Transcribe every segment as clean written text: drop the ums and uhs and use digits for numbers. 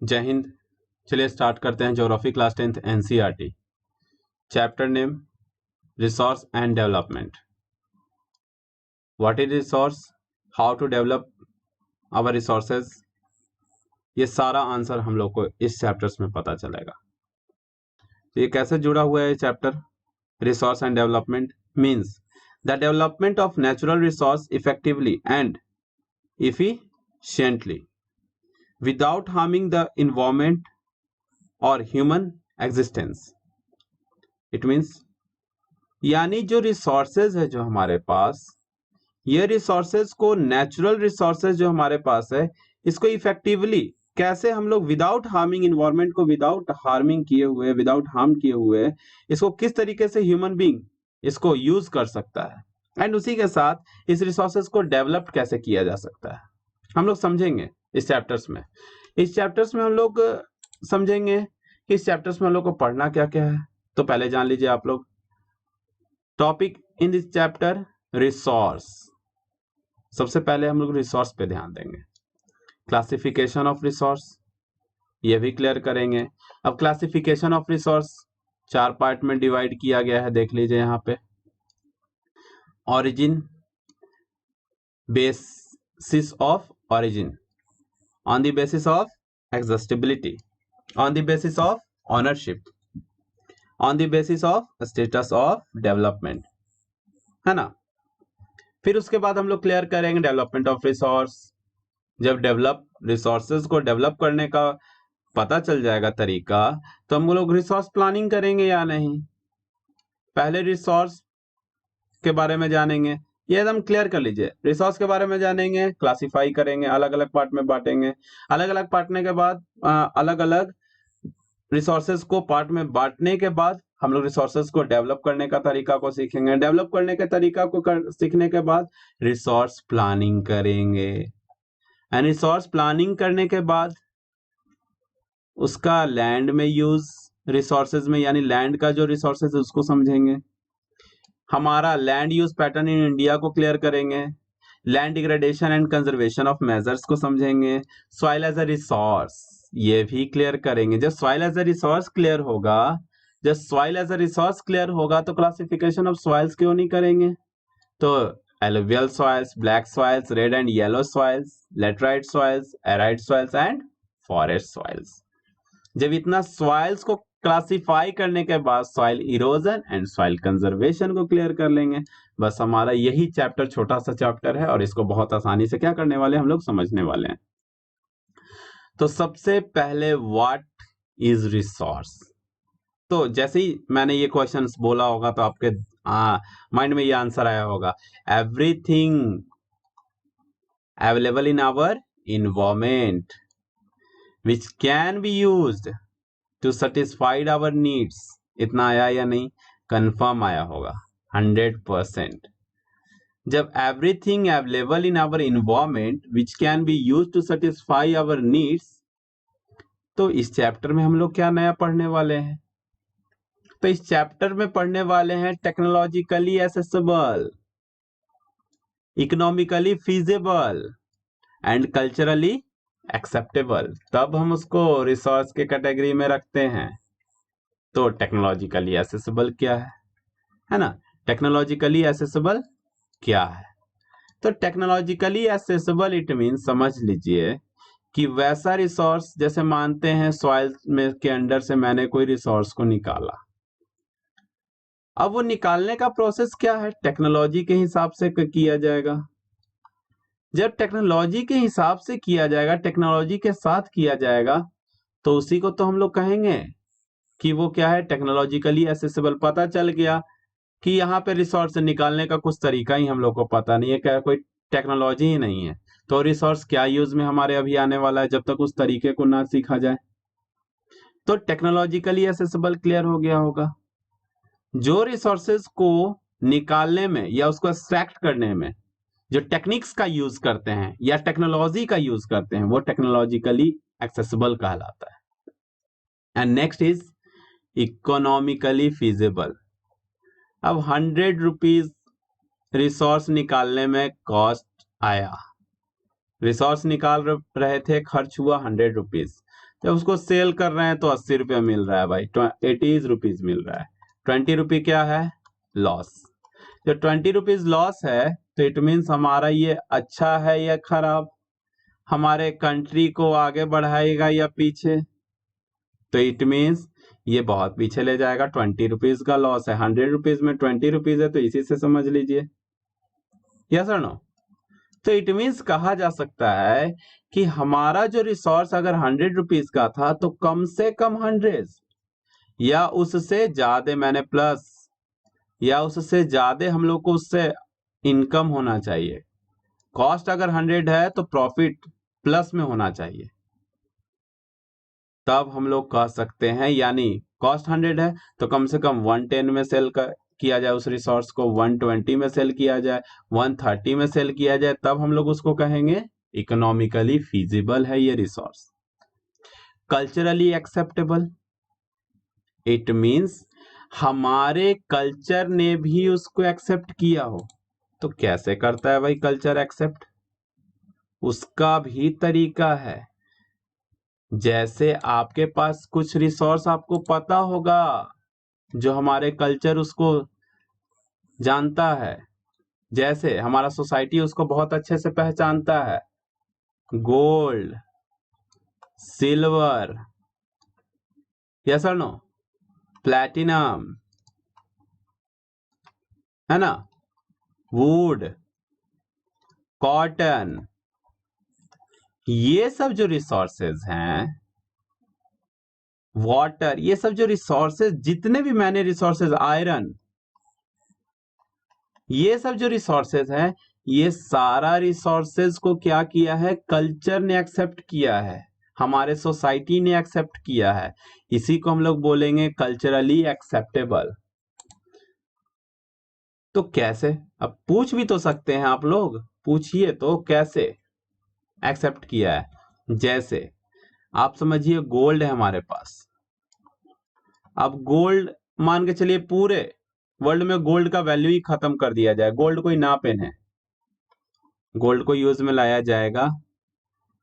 जय हिंद। चलिए स्टार्ट करते हैं geography class 10th NCERT. Chapter name resource and development. What is resource, how to develop our resources, ये सारा आंसर हम लोग को इस चैप्टर्स में पता चलेगा। तो ये कैसे जुड़ा हुआ है chapter? Resource and development means the development of natural resource effectively and efficiently without harming the environment or human existence. It means यानी जो रिसोर्सेज है जो हमारे पास, ये रिसोर्सेज को, नेचुरल रिसोर्सेज जो हमारे पास है, इसको इफेक्टिवली कैसे हम लोग विदाउट हार्मिंग इन्वायरमेंट को, विदाउट हार्मिंग किए हुए, विदाउट हार्म किए हुए, इसको किस तरीके से ह्यूमन बीइंग इसको यूज कर सकता है, एंड उसी के साथ इस रिसोर्सेज को डेवलप कैसे किया जा सकता है, हम लोग समझेंगे इस चैप्टर्स में। इस चैप्टर्स में हम लोग समझेंगे कि इस चैप्टर्स में हम लोग को पढ़ना क्या क्या है। तो पहले जान लीजिए आप लोग topic in this chapter resource. सबसे पहले हम लोग रिसोर्स पे ध्यान देंगे। क्लासिफिकेशन ऑफ रिसोर्स, ये भी क्लियर करेंगे। अब क्लासिफिकेशन ऑफ रिसोर्स 4 पार्ट में डिवाइड किया गया है, देख लीजिए यहाँ पे। Origin, basis of origin, on the basis of accessibility, on the basis of ownership, on the basis of status of development, है ना। फिर उसके बाद हम लोग क्लियर करेंगे डेवलपमेंट ऑफ रिसोर्स। जब डेवलप रिसोर्सेज को डेवलप करने का पता चल जाएगा तरीका, तो हम लोग रिसोर्स प्लानिंग करेंगे या नहीं। पहले रिसोर्स के बारे में जानेंगे, ये एकदम क्लियर कर लीजिए। रिसोर्स के बारे में जानेंगे, क्लासिफाई करेंगे, अलग अलग पार्ट में बांटेंगे। अलग अलग बांटने के बाद अलग अलग रिसोर्सेज को पार्ट में बांटने के बाद हम लोग रिसोर्सेज को डेवलप करने का तरीका को सीखेंगे। डेवलप करने के तरीका को सीखने के बाद रिसोर्स प्लानिंग करेंगे, एंड रिसोर्स प्लानिंग करने के बाद उसका लैंड में यूज, रिसोर्सेज में, यानी लैंड का जो रिसोर्सेज उसको समझेंगे। हमारा land use pattern in India को क्लियर करेंगे। Land degradation and conservation of measures को समझेंगे। सॉइल एज अ रिसोर्स, ये भी क्लियर करेंगे। जब soil as a resource clear होगा, जब soil as a resource clear होगा तो क्लासिफिकेशन ऑफ सॉइल्स क्यों नहीं करेंगे। तो alluvial soils, black soils, red and yellow soils, laterite soils, arid soils and forest soils. जब इतना सॉइल्स को क्लासिफाई करने के बाद soil erosion and soil conservation को क्लियर कर लेंगे। बस हमारा यही चैप्टर छोटा सा चैप्टर है और इसको बहुत आसानी से क्या करने वाले हम लोग समझने वाले हैं। तो सबसे पहले व्हाट इज रिसोर्स। तो जैसे ही मैंने ये क्वेश्चंस बोला होगा तो आपके माइंड में ये आंसर आया होगा, everything available in our environment which can be used to satisfy our needs। इतना आया या नहीं? कंफर्म आया होगा 100%। जब everything available in our environment which can be used to satisfy our needs, तो इस चैप्टर में हम लोग क्या नया पढ़ने वाले हैं? तो इस चैप्टर में पढ़ने वाले हैं technologically accessible, economically feasible and culturally acceptable. तब हम उसको रिसोर्स के कैटेगरी में रखते हैं। तो टेक्नोलॉजिकली एसेसिबल क्या है ना। टेक्नोलॉजिकली एसेसिबल क्या है? तो टेक्नोलॉजिकली एसेसिबल इट मीन, समझ लीजिए कि वैसा रिसोर्स, जैसे मानते हैं सॉइल में के अंडर से मैंने कोई रिसोर्स को निकाला। अब वो निकालने का प्रोसेस क्या है? टेक्नोलॉजी के हिसाब से किया जाएगा। जब टेक्नोलॉजी के हिसाब से किया जाएगा, टेक्नोलॉजी के साथ किया जाएगा, तो उसी को तो हम लोग कहेंगे कि वो क्या है, टेक्नोलॉजिकली एसेसिबल। पता चल गया कि यहाँ पे रिसोर्स निकालने का कुछ तरीका ही हम लोग को पता नहीं है, क्या कोई टेक्नोलॉजी ही नहीं है, तो रिसोर्स क्या यूज में हमारे अभी आने वाला है जब तक उस तरीके को ना सीखा जाए। तो टेक्नोलॉजिकली एसेसिबल क्लियर हो गया होगा। जो रिसोर्सेज को निकालने में या उसको एक्सट्रैक्ट करने में जो टेक्निक्स का यूज करते हैं या टेक्नोलॉजी का यूज करते हैं, वो टेक्नोलॉजिकली एक्सेसिबल कहलाता है। And next is economically feasible. अब 100 रुपीज रिसोर्स निकालने में कॉस्ट आया, रिसोर्स निकाल रहे थे, खर्च हुआ 100 रुपीज। जब उसको सेल कर रहे हैं तो 80 रुपये मिल रहा है भाई, 80 रुपीज मिल रहा है। 20 रुपये क्या है? लॉस। जब 20 रुपीज लॉस है तो इट मीन्स हमारा ये अच्छा है या खराब, हमारे कंट्री को आगे बढ़ाएगा या पीछे? तो इट मीन्स ये बहुत पीछे ले जाएगा। 20 रुपीज का लॉस है, 100 रुपीज में 20 रुपीज है, तो इसी से समझ लीजिए। यस और नो? तो इट मीन्स कहा जा सकता है कि हमारा जो रिसोर्स अगर 100 रुपीज का था तो कम से कम 100 या उससे ज्यादा, मैंने प्लस या उससे ज्यादा हम लोग को उससे इनकम होना चाहिए। कॉस्ट अगर 100 है तो प्रॉफिट प्लस में होना चाहिए, तब हम लोग कह सकते हैं। यानी कॉस्ट 100 है तो कम से कम 110 में सेल किया जाए, उस रिसोर्स को 120 में सेल किया जाए, 130 में सेल किया जाए, तब हम लोग उसको कहेंगे इकोनॉमिकली फीजिबल है ये resource. Culturally acceptable, it means हमारे कल्चर ने भी उसको एक्सेप्ट किया हो। तो कैसे करता है भाई कल्चर एक्सेप्ट? उसका भी तरीका है। जैसे आपके पास कुछ रिसोर्स आपको पता होगा जो हमारे कल्चर उसको जानता है, जैसे हमारा सोसाइटी उसको बहुत अच्छे से पहचानता है। गोल्ड, सिल्वर, यस और नो, प्लैटिनम, है ना, वुड, कॉटन, ये सब जो रिसोर्सेज हैं, वाटर, ये सब जो रिसोर्सेज, जितने भी मैंने रिसोर्सेज, आयरन, ये सब जो रिसोर्सेज हैं, ये सारा रिसोर्सेज को क्या किया है? कल्चर ने एक्सेप्ट किया है, हमारे सोसाइटी ने एक्सेप्ट किया है। इसी को हम लोग बोलेंगे कल्चरली एक्सेप्टेबल। तो कैसे? अब पूछ भी तो सकते हैं आप लोग, पूछिए तो कैसे एक्सेप्ट किया है। जैसे आप समझिए गोल्ड है हमारे पास। अब गोल्ड मान के चलिए पूरे वर्ल्ड में गोल्ड का वैल्यू ही खत्म कर दिया जाए, गोल्ड कोई ना पहने, गोल्ड को यूज में लाया जाएगा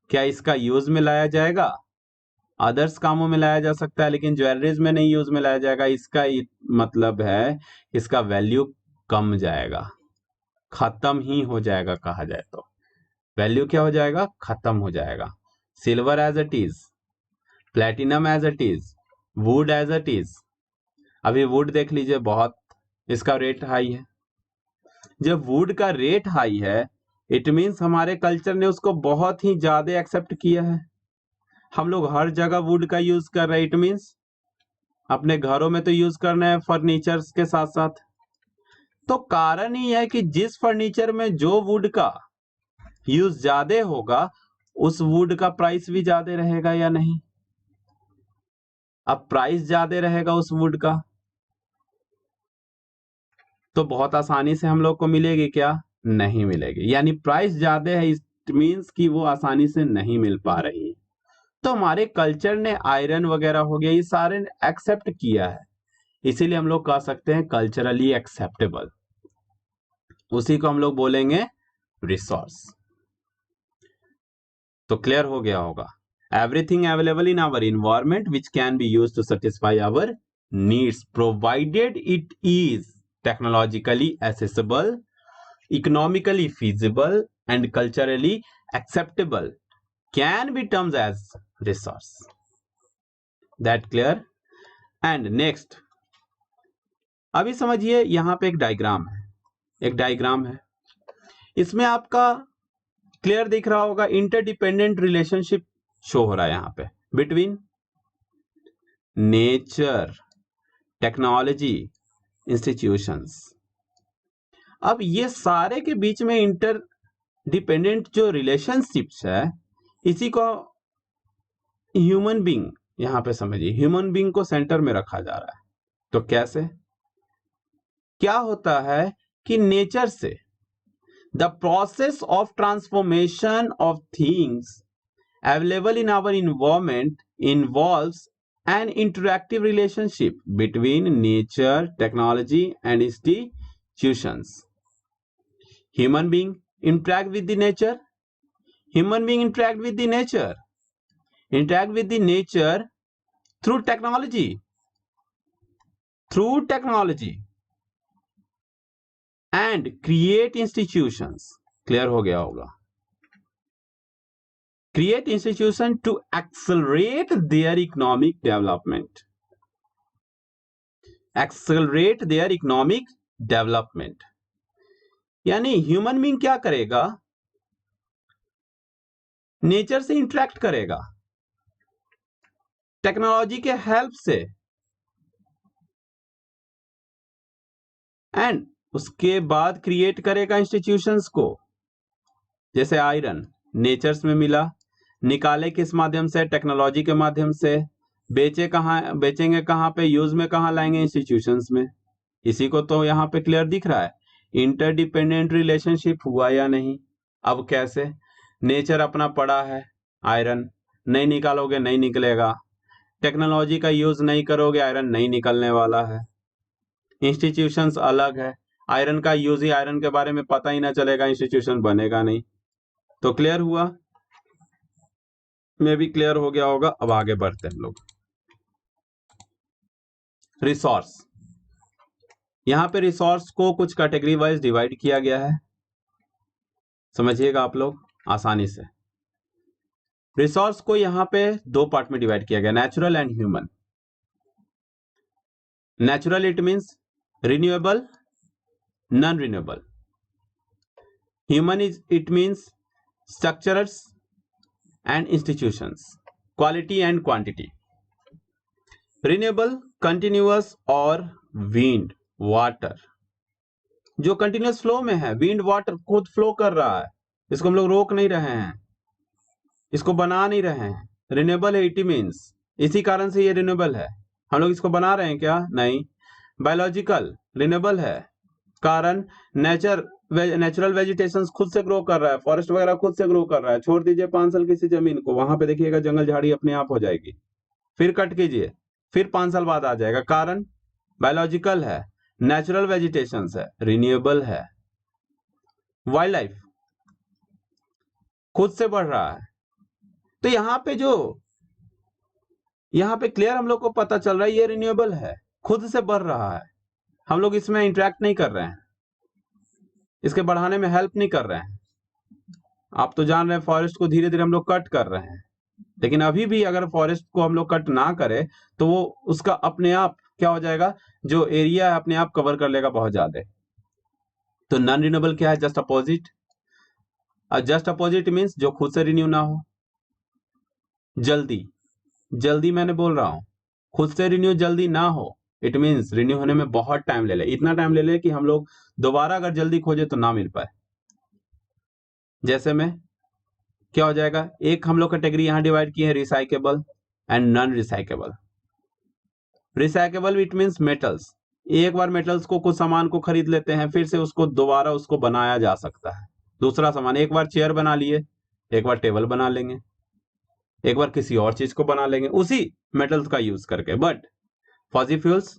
क्या? इसका यूज में लाया जाएगा, अदर्स कामों में लाया जा सकता है, लेकिन ज्वेलरीज में नहीं यूज में लाया जाएगा। इसका मतलब है इसका वैल्यू कम जाएगा, खत्म ही हो जाएगा। कहा जाए तो वैल्यू क्या हो जाएगा? खत्म हो जाएगा। Silver as it is, platinum as it is, wood as it is. अभी वुड देख लीजिए, बहुत इसका रेट हाई है। जब वुड का रेट हाई है इट मीन्स हमारे कल्चर ने उसको बहुत ही ज्यादा एक्सेप्ट किया है। हम लोग हर जगह वुड का यूज कर रहे हैं, इट मीन्स अपने घरों में तो यूज करना है फर्नीचर्स के साथ साथ। तो कारण ही है कि जिस फर्नीचर में जो वुड का यूज ज्यादा होगा उस वुड का प्राइस भी ज्यादा रहेगा या नहीं? अब प्राइस ज्यादा रहेगा उस वुड का तो बहुत आसानी से हम लोग को मिलेगी क्या? नहीं मिलेगी। यानी प्राइस ज्यादा है, इट मीन्स कि वो आसानी से नहीं मिल पा रही है। तो हमारे कल्चर ने आयरन वगैरह हो गया, ये सारे एक्सेप्ट किया है, इसीलिए हम लोग कह सकते हैं कल्चरली एक्सेप्टेबल। उसी को हम लोग बोलेंगे रिसोर्स। तो क्लियर हो गया होगा। Everything available in our environment which can be use to satisfy our needs provided it is technologically accessible, economically feasible and culturally acceptable can be termed as resource. That clear? And next, अभी समझिए यहां पे एक diagram है, इसमें आपका clear दिख रहा होगा, इंटरडिपेंडेंट रिलेशनशिप शो हो रहा है यहां पे बिटवीन नेचर, टेक्नोलॉजी, इंस्टीट्यूशंस। अब ये सारे के बीच में इंटर डिपेंडेंट जो रिलेशनशिप्स है, इसी को ह्यूमन बीइंग, यहां पे समझिए ह्यूमन बीइंग को सेंटर में रखा जा रहा है। तो कैसे? क्या होता है कि नेचर से the process of transformation of things available in our environment involves an interactive relationship between nature, technology and institutions. Human being interact with the nature, human being interact with the nature, interact with the nature through technology and create institutions. Clear हो गया होगा. Create institution to accelerate their economic development. Accelerate their economic development. यानी human being क्या करेगा? Nature से interact करेगा technology के help से, एंड उसके बाद क्रिएट करेगा इंस्टीट्यूशंस को. जैसे आयरन नेचर्स में मिला, निकाले किस माध्यम से? टेक्नोलॉजी के माध्यम से. बेचेंगे कहां पे? यूज में कहां लाएंगे? इंस्टीट्यूशंस में. इसी को तो यहां पे क्लियर दिख रहा है. इंटरडिपेंडेंट रिलेशनशिप हुआ या नहीं? अब कैसे? नेचर अपना पड़ा है, आयरन नहीं निकालोगे नहीं निकलेगा. टेक्नोलॉजी का यूज नहीं करोगे, आयरन नहीं निकलने वाला है. इंस्टीट्यूशंस अलग है, आयरन का यूज ही आयरन के बारे में पता ही ना चलेगा, इंस्टीट्यूशन बनेगा नहीं. तो क्लियर हुआ? में भी क्लियर हो गया होगा. अब आगे बढ़ते हैं हम लोग. रिसोर्स. यहां पे रिसोर्स को कुछ कैटेगरी वाइज डिवाइड किया गया है, समझिएगा आप लोग आसानी से. रिसोर्स को यहां पे दो पार्ट में डिवाइड किया गया, natural and human. Natural it means renewable, non renewable. Human it means structures and institutions, quality and quantity. Renewable continuous और विंड वाटर, जो कंटिन्यूअस फ्लो में है. विंड वाटर खुद फ्लो कर रहा है, इसको हम लोग रोक नहीं रहे हैं, इसको बना नहीं रहे हैं. रिन्यूएबल है इट मींस, इसी कारण से ये रिन्यूएबल है. हम लोग इसको बना रहे हैं क्या? नहीं. बायोलॉजिकल रिन्यूएबल है, कारण नेचुरल वेजिटेशन खुद से ग्रो कर रहा है, फॉरेस्ट वगैरह खुद से ग्रो कर रहा है. छोड़ दीजिए 5 साल किसी जमीन को, वहां पे देखिएगा जंगल झाड़ी अपने आप हो जाएगी. फिर कट कीजिए, फिर 5 साल बाद आ जाएगा, कारण बायोलॉजिकल है, नेचुरल वेजिटेशन है, रिन्यूएबल है. वाइल्ड लाइफ खुद से बढ़ रहा है. तो यहां पे क्लियर हम लोग को पता चल रहा है ये रिन्यूएबल है, खुद से बढ़ रहा है. हम लोग इसमें इंटरेक्ट नहीं कर रहे हैं, इसके बढ़ाने में हेल्प नहीं कर रहे हैं. आप तो जान रहे हैं फॉरेस्ट को धीरे धीरे हम लोग कट कर रहे हैं, लेकिन अभी भी अगर फॉरेस्ट को हम लोग कट ना करें तो वो उसका अपने आप क्या हो जाएगा, जो एरिया है अपने आप कवर कर लेगा बहुत ज्यादा. तो नॉन रिन्यूएबल क्या है? Just opposite. Just opposite means जो खुद से रिन्यू ना हो. जल्दी मैंने बोल रहा हूं, खुद से रिन्यू जल्दी ना हो, इट मीन्स रिन्यू होने में बहुत टाइम ले ले. इतना टाइम ले ले कि हम लोग दोबारा अगर जल्दी खोजे तो ना मिल पाए. जैसे में क्या हो जाएगा, एक हम लोग कैटेगरी यहां डिवाइड की है, recyclable and non recyclable. Recyclable it means metals. एक बार मेटल्स को कुछ सामान को खरीद लेते हैं, फिर से उसको दोबारा उसको बनाया जा सकता है. दूसरा सामान, एक बार चेयर बना लिए, एक बार टेबल बना लेंगे, एक बार किसी और चीज को बना लेंगे उसी मेटल्स का यूज करके. बट फॉसिल फ्यूल्स,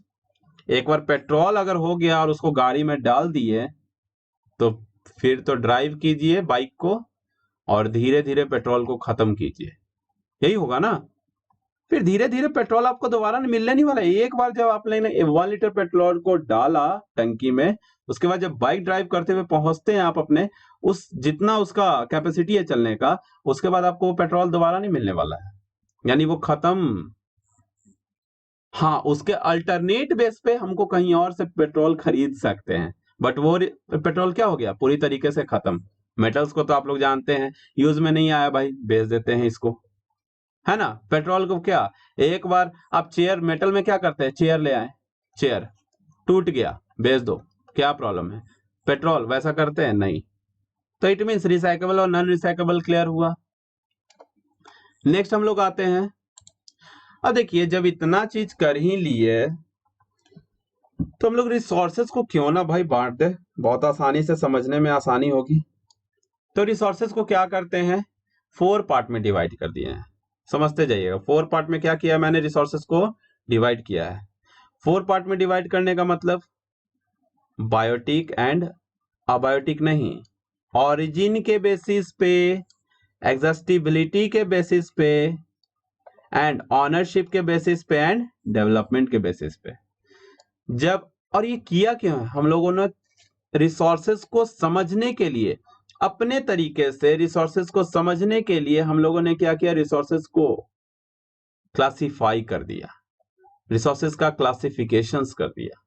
एक बार पेट्रोल अगर हो गया और उसको गाड़ी में डाल दिए तो फिर तो ड्राइव कीजिए बाइक को और धीरे धीरे पेट्रोल को खत्म कीजिए, यही होगा ना. फिर धीरे धीरे पेट्रोल आपको दोबारा मिलने नहीं वाला. एक बार जब आपने 1 लीटर पेट्रोल को डाला टंकी में, उसके बाद जब बाइक ड्राइव करते हुए पहुंचते हैं आप अपने उस जितना उसका कैपेसिटी है चलने का, उसके बाद आपको वो पेट्रोल दोबारा नहीं मिलने वाला है, यानी वो खत्म. हाँ, उसके अल्टरनेट बेस पे हमको कहीं और से पेट्रोल खरीद सकते हैं, बट वो पेट्रोल क्या हो गया, पूरी तरीके से खत्म. मेटल्स को तो आप लोग जानते हैं, यूज में नहीं आया भाई, बेच देते हैं इसको, है ना. पेट्रोल को क्या, एक बार आप चेयर, मेटल में क्या करते हैं, चेयर ले आए, चेयर टूट गया, बेच दो, क्या प्रॉब्लम है. पेट्रोल वैसा करते हैं नहीं. तो इट मीन्स रिसाइकेबल और नॉन रिसाइकेबल क्लियर हुआ. नेक्स्ट हम लोग आते हैं. अब देखिए, जब इतना चीज कर ही लिए तो हम लोग रिसोर्सेज को क्यों ना भाई बांट दे, बहुत आसानी से समझने में आसानी होगी. तो रिसोर्सेज को क्या करते हैं, 4 पार्ट में डिवाइड कर दिए हैं. समझते जाइएगा, 4 पार्ट में क्या किया मैंने, रिसोर्सेज को डिवाइड किया है. 4 पार्ट में डिवाइड करने का मतलब बायोटिक एंड अबायोटिक नहीं, ऑरिजिन के बेसिस पे, एग्जॉस्टिबिलिटी के बेसिस पे एंड ऑनरशिप के बेसिस पे एंड डेवलपमेंट के बेसिस पे। जब और ये किया क्यों है, हम लोगों ने रिसोर्सेस को समझने के लिए, अपने तरीके से रिसोर्सेस को समझने के लिए हम लोगों ने क्या किया, रिसोर्सेस को क्लासिफाई कर दिया, रिसोर्सेस का क्लासिफिकेशंस कर दिया।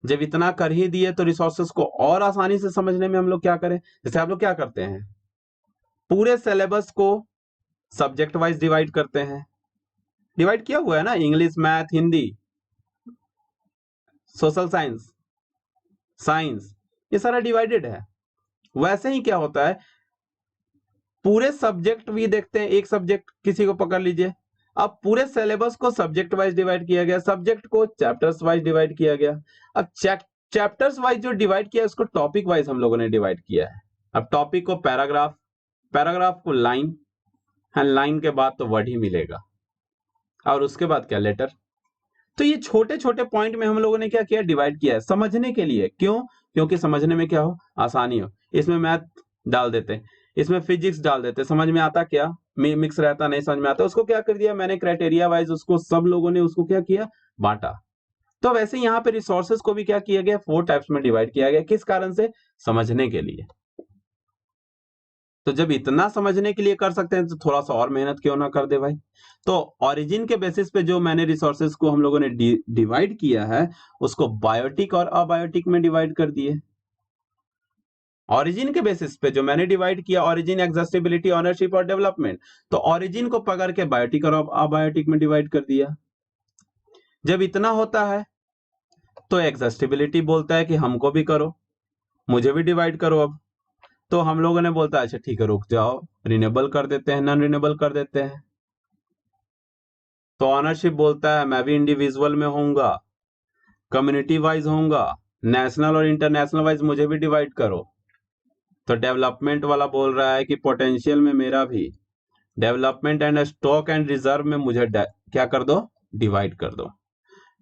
जब इतना कर ही दिए तो रिसोर्सेस को और आसानी से समझने में हम लोग क्या करें, जैसे आप लोग क्या करते हैं, पूरे सिलेबस को सब्जेक्ट वाइज डिवाइड करते हैं, डिवाइड किया हुआ है ना, English, math, Hindi, social science, science, ये सारा डिवाइडेड है। वैसे ही क्या होता है, पूरे सब्जेक्ट भी देखते हैं, एक सब्जेक्ट किसी को पकड़ लीजिए, अब पूरे सिलेबस को सब्जेक्ट वाइज डिवाइड किया गया, सब्जेक्ट को चैप्टर्स वाइज डिवाइड किया गया। अब चैप्टर्स वाइज जो डिवाइड किया उसको टॉपिक वाइज हम लोगों ने डिवाइड किया है। अब टॉपिक को पैराग्राफ, पैराग्राफ को लाइन, लाइन के बाद तो वर्ड ही मिलेगा, और उसके बाद क्या, लेटर। तो ये छोटे छोटे पॉइंट में हम लोगों ने क्या किया, डिवाइड किया है समझने के लिए। क्यों? क्योंकि समझने में क्या हो, आसानी हो। इसमें मैथ डाल देते, इसमें फिजिक्स डाल देते, समझ में आता क्या, मिक्स रहता, नहीं समझ में आता, उसको क्या कर दिया मैंने, क्राइटेरिया वाइज उसको सब लोगों ने उसको क्या किया, बांटा। तो वैसे यहाँ पे रिसोर्सेज को भी क्या किया गया, 4 टाइप्स में डिवाइड किया गया। किस कारण से, समझने के लिए। तो जब इतना समझने के लिए कर सकते हैं तो थोड़ा सा और मेहनत क्यों ना कर दे भाई। तो ओरिजिन के बेसिस पे जो मैंने रिसोर्सेज को हम लोगों ने डिवाइड किया है, उसको बायोटिक और अबायोटिक में डिवाइड कर दिए। ओरिजिन के बेसिस पे जो मैंने डिवाइड किया, ओरिजिन, एग्जॉस्टिबिलिटी, ओनरशिप और डेवलपमेंट, तो ओरिजिन को पकड़ के बायोटिक और अबायोटिक में डिवाइड कर दिया। जब इतना होता है तो एग्जॉस्टिबिलिटी बोलता है कि हमको भी करो, मुझे भी डिवाइड करो। अब तो हम लोगों ने बोलता है अच्छा ठीक है रुक जाओ, रिन्यूएबल कर देते हैं, नॉन रिन्यूएबल कर देते हैं। तो ऑनरशिप बोलता है मैं भी इंडिविजुअल में होऊंगा, कम्युनिटी वाइज होऊंगा, नेशनल और इंटरनेशनल वाइज मुझे भी डिवाइड करो। तो डेवलपमेंट वाला बोल रहा है कि पोटेंशियल में मेरा भी, development and stock and reserve में मुझे क्या कर दो, डिवाइड कर दो।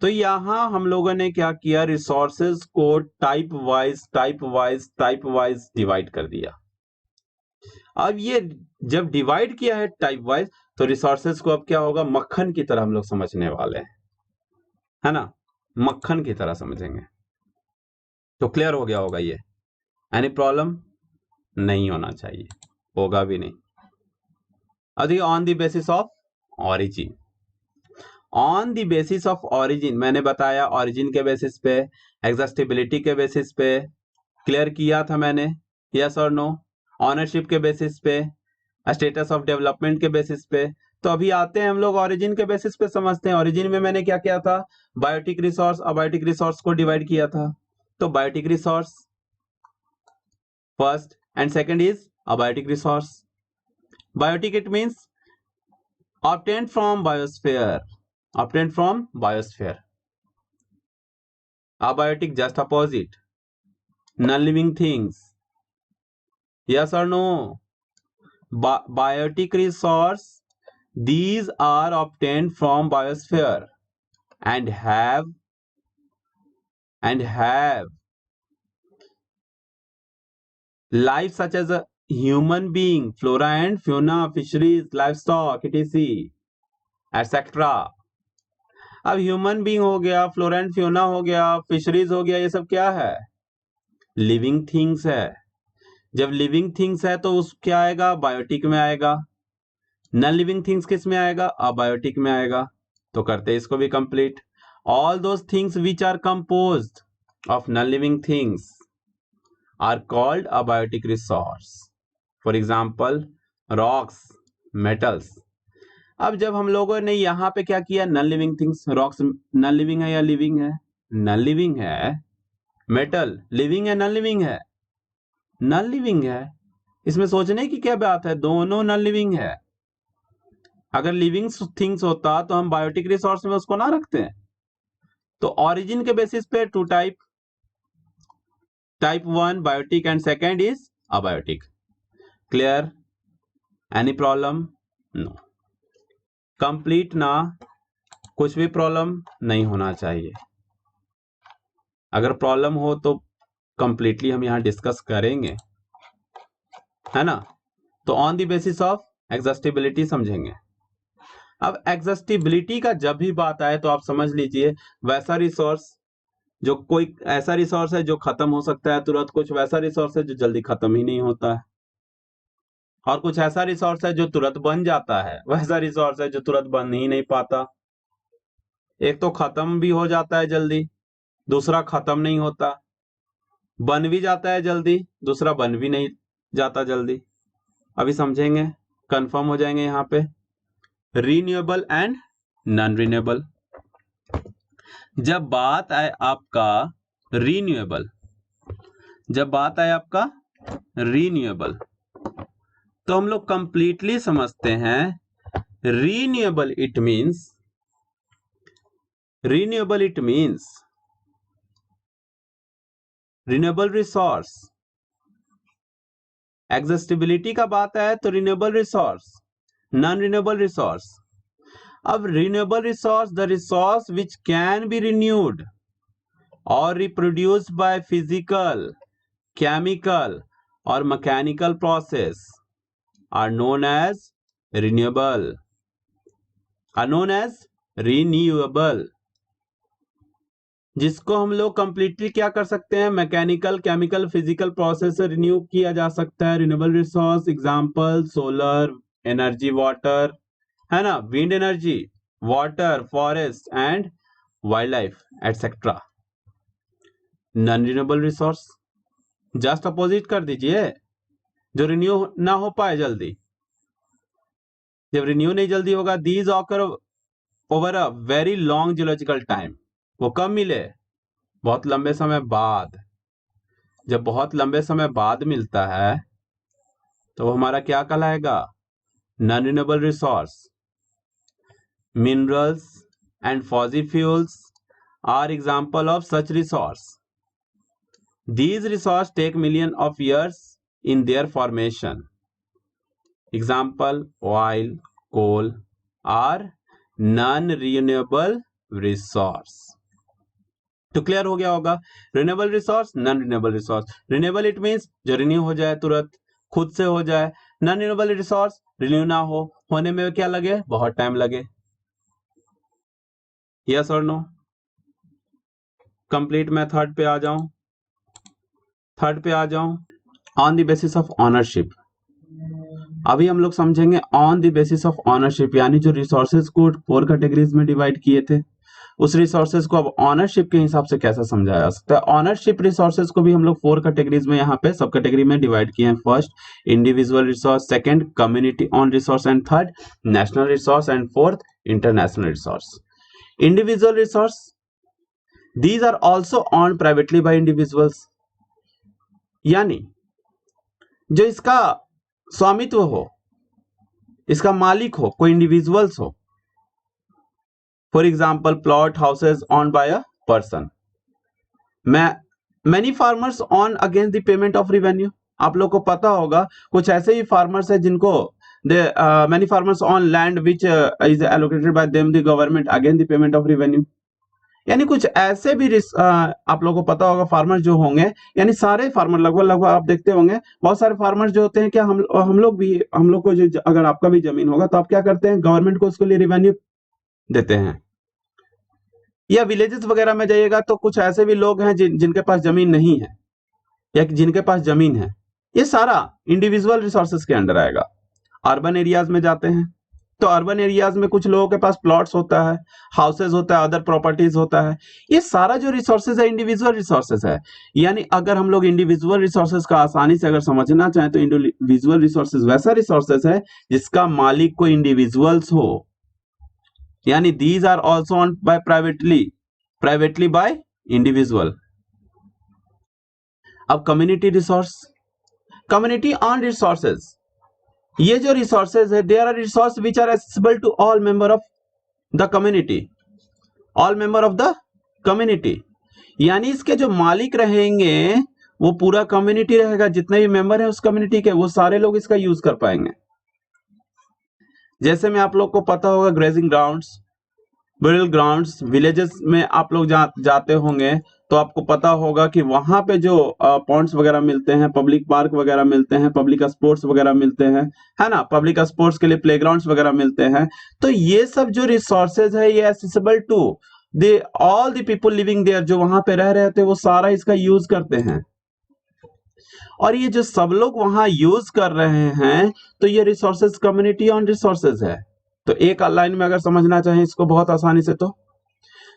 तो यहां हम लोगों ने क्या किया, रिसोर्सेज को type wise type wise type wise divide कर दिया। अब ये जब डिवाइड किया है टाइप वाइज, तो रिसोर्सेज को अब क्या होगा, मक्खन की तरह हम लोग समझने वाले हैं, है ना, मक्खन की तरह समझेंगे। तो क्लियर हो गया होगा ये, एनी प्रॉब्लम नहीं होना चाहिए, होगा भी नहीं। अभी on the basis of origin, on the basis of origin मैंने बताया, ऑरिजिन के बेसिस पे, एग्जॉस्टिबिलिटी के बेसिस पे, क्लियर किया था मैंने, यस और नो, ऑनरशिप के बेसिस पे, स्टेटस ऑफ डेवलपमेंट के बेसिस पे। तो अभी आते हैं हम लोग ओरिजिन के बेसिस पे समझते हैं। ओरिजिन में मैंने क्या किया था, बायोटिक रिसोर्स, अबायोटिक रिसोर्स को डिवाइड किया था। तो biotic resource first and second is abiotic resource. Biotic it means obtained from biosphere, obtained from biosphere. Abiotic just opposite, non-living things, yes or no. Biotic resource, these are obtained from biosphere and have life such as a human being, flora and fauna, fisheries, livestock, etc, etc. अब human being हो गया, flora and Fiona हो गया, fisheries हो गया, ये सब क्या है, लिविंग थिंग्स है। जब लिविंग थिंग्स है तो उस क्या आएगा, बायोटिक में आएगा। नॉन लिविंग थिंग्स किस में आएगा, अबायोटिक में आएगा। तो करते इसको भी complete. All those things which are composed of non living things are called abiotic resource. For example rocks, metals. अब जब हम लोगों ने यहाँ पे क्या किया, non living things, rocks non living है या लिविंग है, नॉन लिविंग है। मेटल लिविंग है, नॉन लिविंग है, नॉन लिविंग है। इसमें सोचने की क्या बात है, दोनों नॉन लिविंग है। अगर लिविंग थिंग्स होता तो हम बायोटिक रिसोर्स में उसको ना रखते हैं। तो ओरिजिन के बेसिस पे 2 type, type 1 biotic and second is abiotic. Clear, any problem, no, complete ना, कुछ भी प्रॉब्लम नहीं होना चाहिए। अगर प्रॉब्लम हो तो कंप्लीटली हम यहां डिस्कस करेंगे, है ना। तो on the basis of exhaustibility समझेंगे, अब एग्जॉस्टिबिलिटी का जब भी बात आए तो आप समझ लीजिए वैसा रिसोर्स जो कोई ऐसा रिसोर्स है जो खत्म हो सकता है तुरंत, कुछ वैसा रिसोर्स है जो जल्दी खत्म ही नहीं होता है, और कुछ ऐसा रिसोर्स है जो तुरंत बन जाता है, वैसा रिसोर्स है जो तुरंत बन ही नहीं पाता। एक तो खत्म भी हो जाता है जल्दी, दूसरा खत्म नहीं होता, बन भी जाता है जल्दी, दूसरा बन भी नहीं जाता जल्दी। अभी समझेंगे, कंफर्म हो जाएंगे यहाँ पे। Renewable and non renewable. जब बात आए आपका रीन्यूएबल, जब बात आए आपका रीन्यूएबल, तो हम लोग कंप्लीटली समझते हैं renewable it means renewable resource. Exhaustibility का बात है तो renewable resource, non renewable resource. अब renewable resource, the resource which can be renewed और रिप्रोड्यूस्ड बाय फिजिकल, केमिकल और mechanical process are known as renewable, जिसको हम लोग कंप्लीटली क्या कर सकते हैं, मैकेनिकल, केमिकल, फिजिकल प्रोसेस से रिन्यू किया जा सकता है। Renewable resource example solar energy, water, है ना, wind energy, water, forest and wild life etcetera. Non renewable resource just opposite कर दीजिए, जो रिन्यू ना हो पाए जल्दी। जब रिन्यू नहीं जल्दी होगा, these occur over a very long geological time. वो कब मिले, बहुत लंबे समय बाद। जब बहुत लंबे समय बाद मिलता है तो वो हमारा क्या कहलाएगा, non renewable resource. Minerals and fossil fuels are example of such resource. These resources take millions of years in their formation. Example, oil, coal are non-renewable resource. तो क्लियर हो गया होगा, renewable resource, non renewable resource. Renewable it means जो renew हो जाए तुरंत, खुद से हो जाए। नॉन रिन्यूएबल रिसोर्स रिन्यू ना हो, होने में क्या लगे, बहुत टाइम लगे। यस और नो? कंप्लीट मैं थर्ड पे आ जाऊं, on the basis of ownership. अभी हम लोग समझेंगे on the basis of ownership, यानी जो रिसोर्सेज को 4 कैटेगरीज में डिवाइड किए थे, उस रिसोर्सेज को अब ऑनरशिप के हिसाब से कैसे समझाया जा सकता है। ऑनरशिप रिसोर्सेज को भी हम लोग 4 कैटेगरीज में यहाँ पे सब कैटेगरी में डिवाइड किए हैं। First individual resource, second community on resource and third national resource and fourth international resource. Individual resource, these are also on privately by individuals, यानी जो इसका स्वामित्व हो, इसका मालिक हो, कोई इंडिविजुअल्स हो। For example plot, houses on by a person. Many farmers on against the payment of revenue. आप लोग को पता होगा कुछ ऐसे ही फार्मर्स है जिनको many farmers on land which is allocated by them the government against the payment of revenue. यानी कुछ ऐसे भी आप लोगों को पता होगा फार्मर जो होंगे, यानी सारे फार्मर लगभग आप देखते होंगे, बहुत सारे फार्मर जो होते हैं, क्या हम लोग को जो, अगर आपका भी जमीन होगा तो आप क्या करते हैं, गवर्नमेंट को उसके लिए रेवेन्यू देते हैं। या विलेजेस वगैरह में जाइएगा तो कुछ ऐसे भी लोग हैं जिनके पास जमीन नहीं है या जिनके पास जमीन है। ये सारा इंडिविजुअल रिसोर्सेज के अंडर आएगा। अर्बन एरियाज में जाते हैं तो अर्बन एरियाज में कुछ लोगों के पास प्लॉट्स होता है, हाउसेज होता है, अदर प्रॉपर्टीज होता है। ये सारा जो रिसोर्सेज है इंडिविजुअल रिसोर्सेज है। यानी अगर हम लोग इंडिविजुअल रिसोर्सेज का आसानी से अगर समझना चाहें तो इंडिविजुअल रिसोर्सेज वैसा रिसोर्सेज है जिसका मालिक को इंडिविजुअल्स हो, यानी these are also owned by privately by individual. अब community resource, community owned resources, ये जो रिसोर्सेज है, there are resource which are accessible to all member of the community, all member of the community. यानी इसके जो मालिक रहेंगे वो पूरा कम्युनिटी रहेगा, जितने भी मेंबर है उस कम्युनिटी के, वो सारे लोग इसका यूज कर पाएंगे। जैसे में आप लोग को पता होगा grazing grounds, burial grounds, villages में आप लोग जाते होंगे तो आपको पता होगा कि वहां पे जो पॉन्ड्स वगैरह मिलते हैं, पब्लिक पार्क वगैरह मिलते हैं, पब्लिक स्पोर्ट्स वगैरह मिलते हैं, है ना, पब्लिक स्पोर्ट्स के लिए प्लेग्राउंड्स वगैरह मिलते हैं। तो ये सब जो रिसोर्सेज है ये accessible to the all the people living there, जो वहां पे रह रहे थे वो सारा इसका यूज करते हैं। और ये जो सब लोग वहां यूज कर रहे हैं, तो ये रिसोर्सेज कम्युनिटी ऑन रिसोर्सेज है। तो एक लाइन में अगर समझना चाहें इसको बहुत आसानी से, तो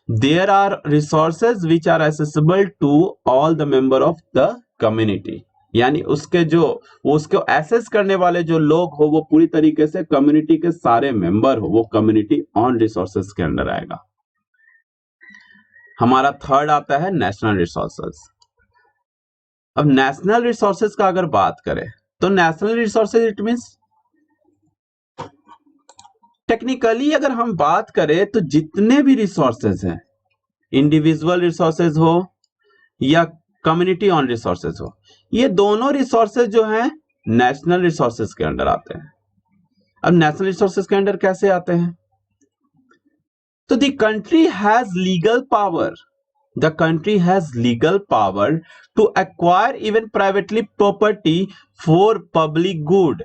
there are resources which are accessible to all the member of the community, यानी उसके जो उसको एसेस करने वाले जो लोग हो वो पूरी तरीके से कम्युनिटी के सारे मेंबर हो, वो कम्युनिटी ऑन रिसोर्सेज के अंडर आएगा। हमारा थर्ड आता है नेशनल रिसोर्सेज। अब नेशनल रिसोर्सेज का अगर बात करें तो national resources it means, technically अगर हम बात करें तो जितने भी रिसोर्सेज हैं, इंडिविजुअल रिसोर्सेज हो या कम्युनिटी ऑन रिसोर्सेज हो, ये दोनों रिसोर्सेज जो हैं नेशनल रिसोर्सेज के अंडर आते हैं। अब नेशनल रिसोर्सेज के अंडर कैसे आते हैं? तो the country has legal power, the country has legal power to acquire even privately property for public good.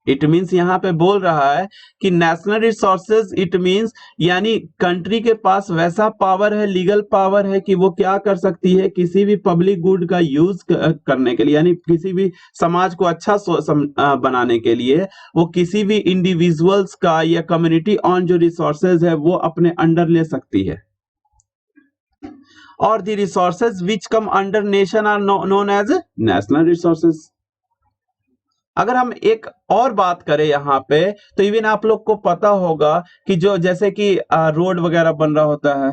It means यहां पे बोल रहा है कि नेशनल रिसोर्सेज इट मीन्स यानी कंट्री के पास वैसा पावर है, लीगल पावर है कि वो क्या कर सकती है, किसी भी पब्लिक गुड का यूज करने के लिए, यानी किसी भी समाज को अच्छा बनाने के लिए वो किसी भी इंडिविजुअल्स का या कम्युनिटी ऑन जो रिसोर्सेज है वो अपने अंडर ले सकती है। और the resources which come under nation are known as national resources. अगर हम एक और बात करें यहाँ पे, तो इवन आप लोग को पता होगा कि जो जैसे कि रोड वगैरह बन रहा होता है,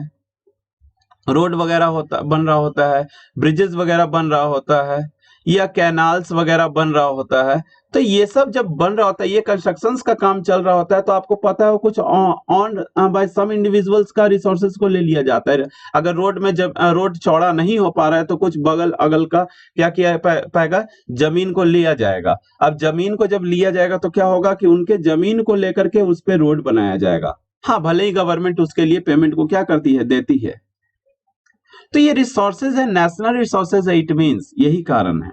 रोड वगैरह बन रहा होता है, ब्रिजेस वगैरह बन रहा होता है, या कैनाल्स वगैरह बन रहा होता है, तो ये सब जब बन रहा होता है, ये कंस्ट्रक्शंस का काम चल रहा होता है, तो आपको पता है कुछ ऑन बाय सम इंडिविजुअल्स का रिसोर्सेज को ले लिया जाता है। अगर रोड में जब रोड चौड़ा नहीं हो पा रहा है तो कुछ बगल अगल का क्या किया पाएगा, जमीन को लिया जाएगा। अब जमीन को जब लिया जाएगा तो क्या होगा कि उनके जमीन को लेकर के उस पर रोड बनाया जाएगा। हाँ, भले ही गवर्नमेंट उसके लिए पेमेंट को क्या करती है, देती है। तो ये रिसोर्सेज है, नेशनल रिसोर्सेज है, इट मींस यही कारण है।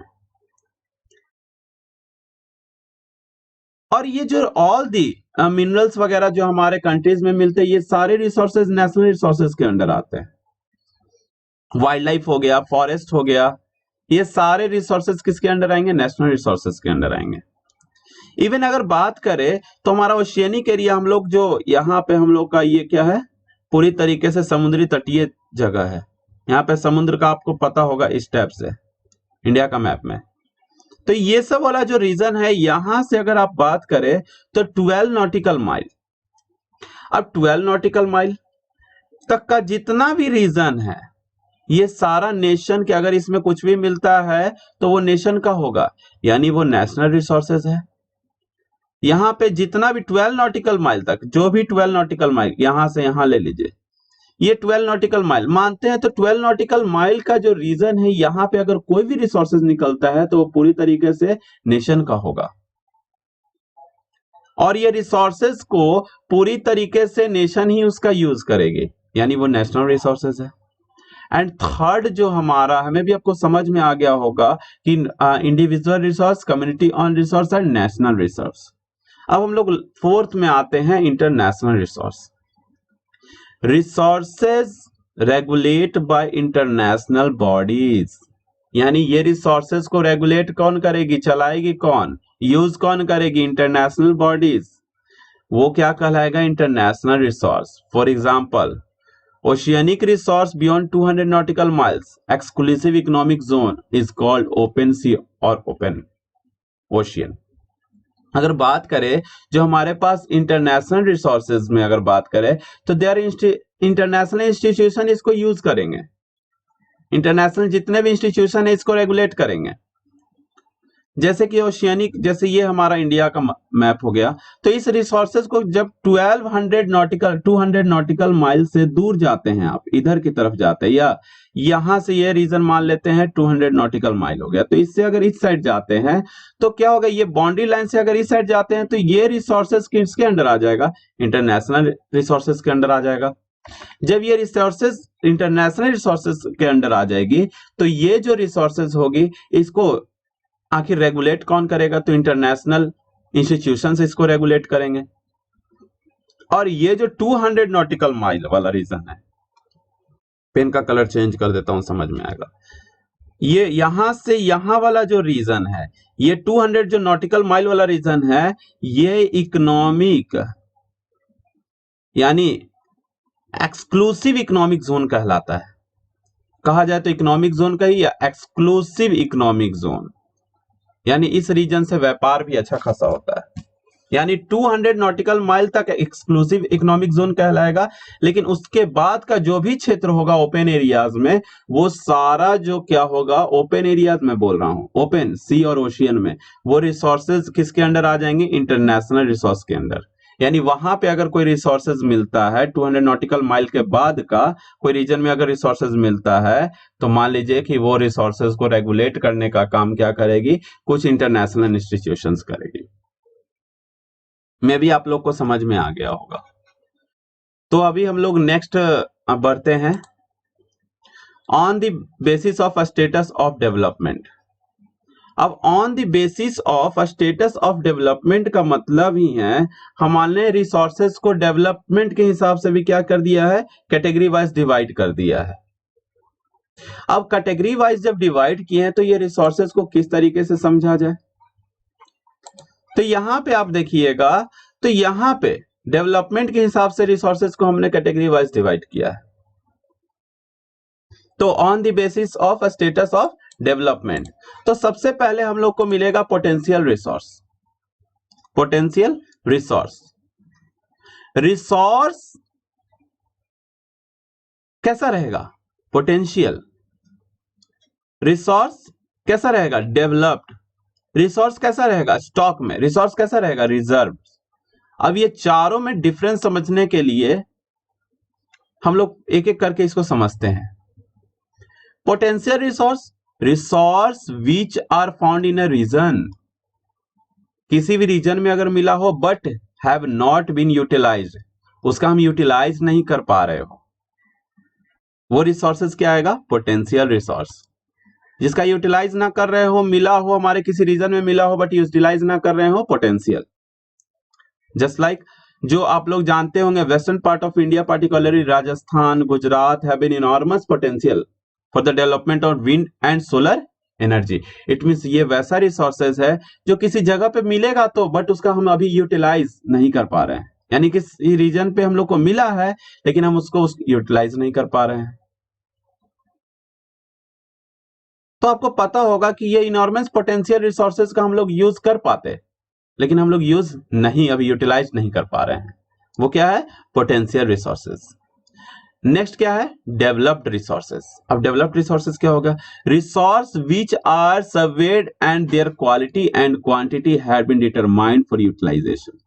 और ये जो ऑल दी मिनरल्स वगैरह जो हमारे कंट्रीज में मिलते हैं, ये सारे रिसोर्सेज नेशनल रिसोर्सेज के अंडर आते हैं। वाइल्ड लाइफ हो गया, फॉरेस्ट हो गया, ये सारे रिसोर्सेज किसके अंडर आएंगे, नेशनल रिसोर्सेज के अंडर आएंगे। इवन अगर बात करें तो हमारा ओशियनिक एरिया, हम लोग जो यहाँ पे हम लोग का ये क्या है, पूरी तरीके से समुद्री तटीय जगह है। यहाँ पे समुद्र का आपको पता होगा इस टाइप से इंडिया का मैप में। तो ये सब वाला जो रीजन है, यहां से अगर आप बात करें तो 12 नॉटिकल माइल, अब 12 नॉटिकल माइल तक का जितना भी रीजन है, ये सारा नेशन के, अगर इसमें कुछ भी मिलता है तो वो नेशन का होगा, यानी वो नेशनल रिसोर्सेज है। यहां पे जितना भी 12 नॉटिकल माइल तक, जो भी 12 नॉटिकल माइल यहां से यहां ले लीजिए, ये 12 नॉटिकल माइल मानते हैं, तो 12 नॉटिकल माइल का जो रीजन है, यहां पे अगर कोई भी रिसोर्सेज निकलता है तो वो पूरी तरीके से नेशन का होगा। और ये रिसोर्सेज को पूरी तरीके से नेशन ही उसका यूज करेगी, यानी वो नेशनल रिसोर्सेज है। एंड थर्ड जो हमारा, हमें भी आपको समझ में आ गया होगा कि individual resource, community on resource and national resource. अब हम लोग फोर्थ में आते हैं, international resource. Resources regulate bye international bodies, यानी ये रिसोर्सेज को रेगुलेट कौन करेगी, चलाएगी कौन, यूज कौन करेगी, इंटरनेशनल बॉडीज। वो क्या कहलाएगा, international resource. For example, oceanic resource beyond 200 nautical miles exclusive economic zone is called open sea और ओपन ओशियन। अगर बात करें जो हमारे पास इंटरनेशनल रिसोर्सेज में अगर बात करें तो देयर इंटरनेशनल इंस्टीट्यूशन इसको यूज करेंगे, इंटरनेशनल जितने भी इंस्टीट्यूशन है इसको रेगुलेट करेंगे। जैसे कि ओशियनिक, जैसे ये हमारा इंडिया का मैप हो गया, तो इस रिसोर्सेज को जब 200 नॉटिकल माइल से दूर जाते हैं, आप इधर की तरफ जाते हैं, या यहां से ये रीजन मान लेते हैं 200 नॉटिकल माइल हो गया, तो इससे अगर इस साइड जाते हैं तो क्या होगा, ये बाउंड्री लाइन से अगर इस साइड जाते हैं तो ये रिसोर्सेज किसके अंडर आ जाएगा, इंटरनेशनल रिसोर्सेज के अंडर आ जाएगा। जब ये रिसोर्सेज इंटरनेशनल रिसोर्सेज के अंडर आ जाएगी तो ये जो रिसोर्सेज होगी इसको आखिर रेगुलेट कौन करेगा? तो इंटरनेशनल इंस्टीट्यूशंस इसको रेगुलेट करेंगे। और ये जो 200 नॉटिकल माइल वाला रीजन है, पेन का कलर चेंज कर देता हूं, समझ में आएगा। ये यहां से यहां वाला जो रीजन है, ये 200 जो नॉटिकल माइल वाला रीजन है, ये इकोनॉमिक यानी एक्सक्लूसिव इकोनॉमिक जोन कहलाता है। कहा जाए तो इकोनॉमिक जोन का ही, या एक्सक्लूसिव इकोनॉमिक जोन, यानी इस रीजन से व्यापार भी अच्छा खासा होता है। यानी 200 नॉटिकल माइल तक एक्सक्लूसिव इकोनॉमिक जोन कहलाएगा, लेकिन उसके बाद का जो भी क्षेत्र होगा ओपन एरियाज में, वो सारा जो क्या होगा, ओपन एरियाज में बोल रहा हूं, ओपन सी और ओशियन में, वो रिसोर्सेज किसके अंडर आ जाएंगे? इंटरनेशनल रिसोर्स के अंदर। यानी वहां पे अगर कोई रिसोर्सेज मिलता है 200 नॉटिकल माइल के बाद का कोई रीजन में अगर रिसोर्सेज मिलता है, तो मान लीजिए कि वो रिसोर्सेज को रेगुलेट करने का काम क्या करेगी? कुछ इंटरनेशनल इंस्टीट्यूशंस करेगी। में भी आप लोग को समझ में आ गया होगा। तो अभी हम लोग नेक्स्ट बढ़ते हैं, on the basis of status of development. अब on the basis of status of development का मतलब ही है हमने रिसोर्सेज को डेवलपमेंट के हिसाब से भी क्या कर दिया है? कैटेगरी वाइज डिवाइड कर दिया है। अब कैटेगरी वाइज जब डिवाइड किए हैं तो ये रिसोर्सेज को किस तरीके से समझा जाए? तो यहां पे आप देखिएगा, तो यहां पे डेवलपमेंट के हिसाब से रिसोर्सेज को हमने कैटेगरी वाइज डिवाइड किया है। तो on the basis of status of development, तो सबसे पहले हम लोग को मिलेगा potential resource. Potential resource, resource कैसा रहेगा? पोटेंशियल। रिसोर्स कैसा रहेगा? डेवलप्ड। रिसोर्स कैसा रहेगा? स्टॉक में। रिसोर्स कैसा रहेगा? रिजर्व। अब ये चारों में डिफरेंस समझने के लिए हम लोग एक एक करके इसको समझते हैं। Potential resource, resource which are found in a region, किसी भी रीजन में अगर मिला हो but have not been utilized, उसका हम यूटिलाइज नहीं कर पा रहे हो, वो रिसोर्सेज क्या आएगा? Potential resource. जिसका यूटिलाइज ना कर रहे हो, मिला हो हमारे किसी रीजन में मिला हो बट यूटिलाइज ना कर रहे हो, पोटेंशियल। जस्ट लाइक जो आप लोग जानते होंगे, western part of India particularly Rajasthan, Gujarat have an enormous potential for the development of wind and solar energy. It means ये वैसा रिसोर्सेज है जो किसी जगह पे मिलेगा तो, बट उसका हम अभी यूटिलाइज नहीं कर पा रहे हैं। यानी किसी रीजन पे हम लोग को मिला है लेकिन हम उसको यूटिलाइज नहीं कर पा रहे हैं। तो आपको पता होगा कि ये इनॉर्मस पोटेंशियल रिसोर्सेज का हम लोग यूज कर पाते, लेकिन हम लोग यूज नहीं, अभी यूटिलाइज नहीं कर पा रहे हैं। वो क्या है? Potential resources. नेक्स्ट क्या है? Developed resources. अब डेवलप्ड रिसोर्सेज क्या होगा? Resource which are surveyed and their quality and quantity have been determined for utilization.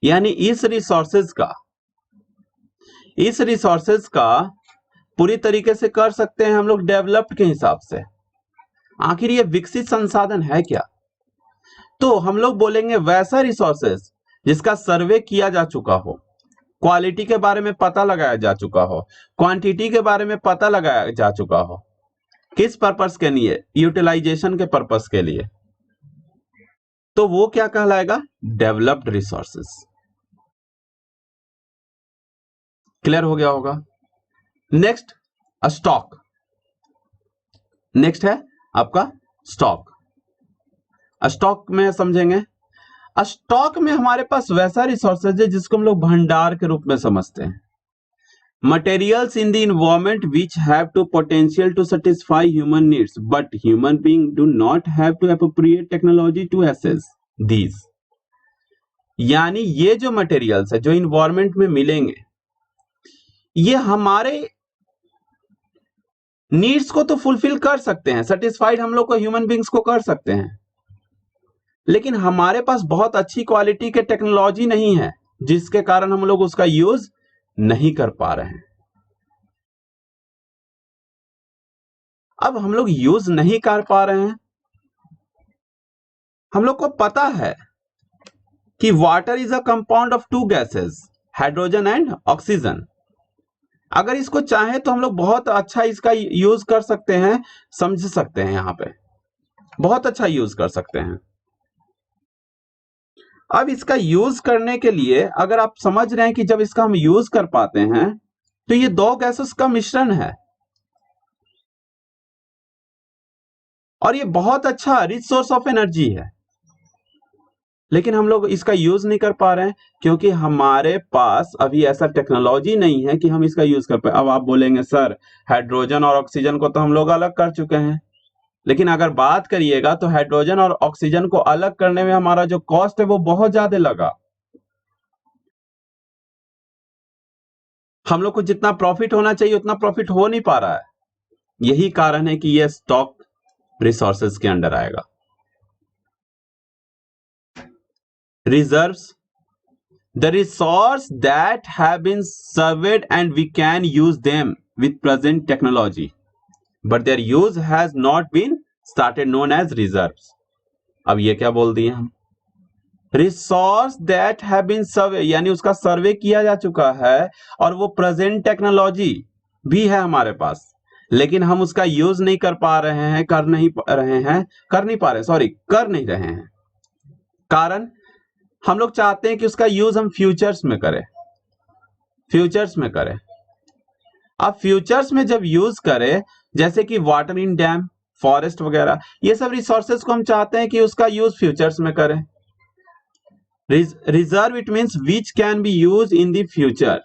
यानी इस रिसोर्सेज का पूरी तरीके से कर सकते हैं हम लोग डेवलप्ड के हिसाब से। आखिर ये विकसित संसाधन है क्या? तो हम लोग बोलेंगे वैसा रिसोर्सेज जिसका सर्वे किया जा चुका हो, क्वालिटी के बारे में पता लगाया जा चुका हो, क्वांटिटी के बारे में पता लगाया जा चुका हो। किस पर्पस के लिए? यूटिलाइजेशन के पर्पस के लिए। तो वो क्या कहलाएगा? Developed resources. क्लियर हो गया होगा। Next stock. नेक्स्ट है आपका स्टॉक। स्टॉक में समझेंगे, स्टॉक में हमारे पास वैसा रिसोर्सेज है जिसको हम लोग भंडार के रूप में समझते हैं। Materials in the environment which have to potential to satisfy human needs, but human beings do not have to appropriate technology to access these. यानी ये जो मटेरियल्स है जो इन्वायरमेंट में मिलेंगे, ये हमारे नीड्स को तो फुलफिल कर सकते हैं, सेटिस्फाइड हम लोग को ह्यूमन बींग्स को कर सकते हैं, लेकिन हमारे पास बहुत अच्छी क्वालिटी के टेक्नोलॉजी नहीं है जिसके कारण हम लोग उसका यूज नहीं कर पा रहे हैं। अब हम लोग यूज नहीं कर पा रहे हैं, हम लोग को पता है कि water is a compound of two gases, hydrogen and oxygen. अगर इसको चाहे तो हम लोग बहुत अच्छा इसका यूज कर सकते हैं, समझ सकते हैं, यहां पे बहुत अच्छा यूज कर सकते हैं। अब इसका यूज करने के लिए अगर आप समझ रहे हैं कि जब इसका हम यूज कर पाते हैं तो ये दो गैसेस का मिश्रण है और ये बहुत अच्छा रिच सोर्स ऑफ एनर्जी है, लेकिन हम लोग इसका यूज नहीं कर पा रहे हैं क्योंकि हमारे पास अभी ऐसा टेक्नोलॉजी नहीं है कि हम इसका यूज कर पाए। अब आप बोलेंगे सर हाइड्रोजन और ऑक्सीजन को तो हम लोग अलग कर चुके हैं, लेकिन अगर बात करिएगा तो हाइड्रोजन और ऑक्सीजन को अलग करने में हमारा जो कॉस्ट है वो बहुत ज्यादा लगा। हम लोग को जितना प्रॉफिट होना चाहिए उतना प्रॉफिट हो नहीं पा रहा है। यही कारण है कि यह स्टॉक रिसोर्सेज के अंडर आएगा। Reserves, the resource that have been surveyed and we can use them with present technology but their use has not been started, known as reserves। अब ये क्या बोल दिए हम, रिसोर्स दैट हैव बीन सर्वे यानी उसका सर्वे किया जा चुका है और वो प्रेजेंट टेक्नोलॉजी भी है हमारे पास, लेकिन हम उसका यूज नहीं कर पा रहे हैं, कर नहीं पा रहे, सॉरी, कर नहीं रहे हैं। कारण हम लोग चाहते हैं कि उसका यूज हम फ्यूचर्स में करें, फ्यूचर्स में करें। अब फ्यूचर्स में जब यूज करें, जैसे कि वाटर इन डैम, फॉरेस्ट वगैरह, ये सब रिसोर्सेज को हम चाहते हैं कि उसका यूज फ्यूचर्स में करें। Reserve it means which can be use in the future,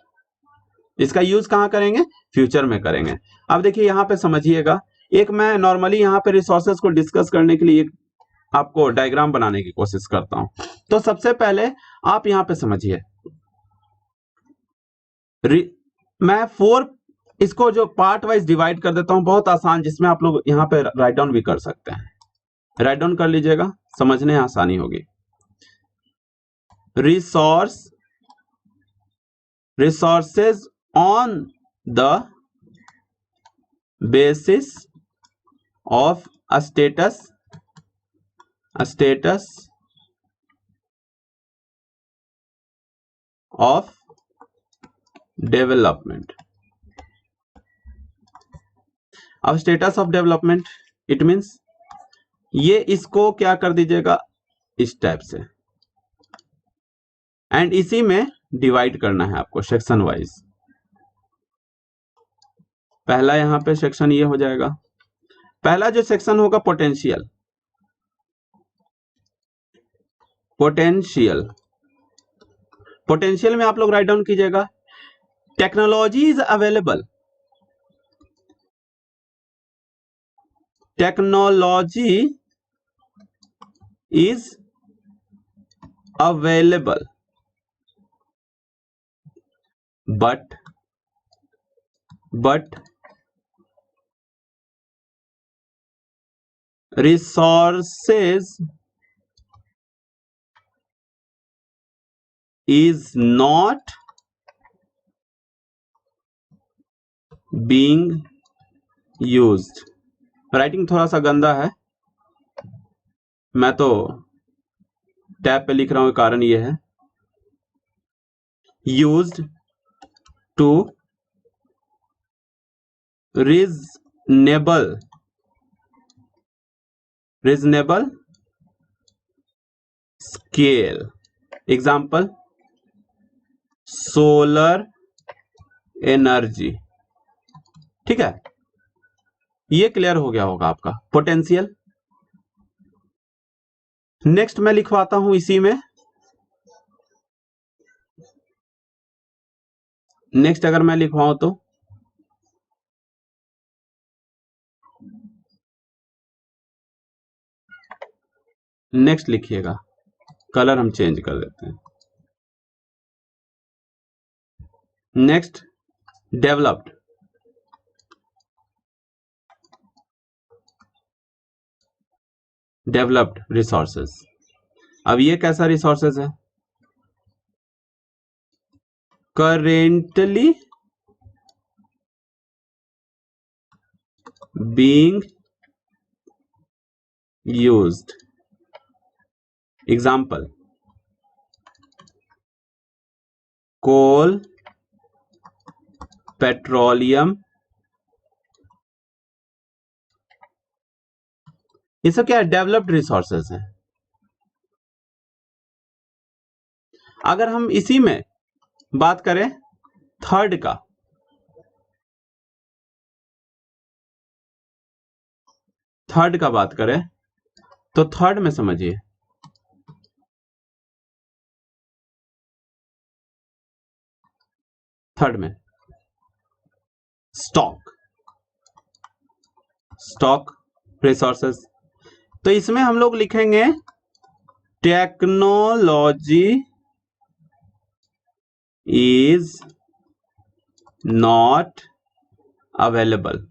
इसका यूज कहां करेंगे, फ्यूचर में करेंगे। अब देखिए यहां पे समझिएगा, एक मैं नॉर्मली यहां पे रिसोर्सेज को डिस्कस करने के लिए आपको डायग्राम बनाने की कोशिश करता हूं। तो सबसे पहले आप यहां पे समझिए, मैं 4 इसको जो पार्ट वाइज डिवाइड कर देता हूं, बहुत आसान, जिसमें आप लोग यहां पे राइट डाउन भी कर सकते हैं। राइट डाउन कर लीजिएगा, समझने आसानी होगी। Resources on the basis of a status of development। अब status of development it means ये इसको क्या कर दीजिएगा इस टाइप से, एंड इसी में डिवाइड करना है आपको सेक्शन वाइज। पहला यहां पे सेक्शन ये हो जाएगा, पहला जो सेक्शन होगा पोटेंशियल, पोटेंशियल में आप लोग राइट डाउन कीजिएगा, technology is available, technology is available but resources is not being used। Writing थोड़ा सा गंदा है, मैं तो टैब पे लिख रहा हूं, कारण ये है used to reasonable scale। Example solar energy. ठीक है, ये क्लियर हो गया होगा आपका पोटेंशियल। नेक्स्ट मैं लिखवाता हूं इसी में, नेक्स्ट अगर मैं लिखवाऊं तो नेक्स्ट लिखिएगा, कलर हम चेंज कर देते हैं। Next developed, resources. अब ये कैसा रिसोर्सेज है, करेंटली बीइंग यूज्ड। एग्जाम्पल कोल, पेट्रोलियम, ये सब क्या है? डेवलप्ड रिसोर्सेज हैं। अगर हम इसी में बात करें थर्ड का, बात करें तो थर्ड में समझिए, थर्ड में स्टॉक रिसोर्सेज। तो इसमें हम लोग लिखेंगे technology is not available.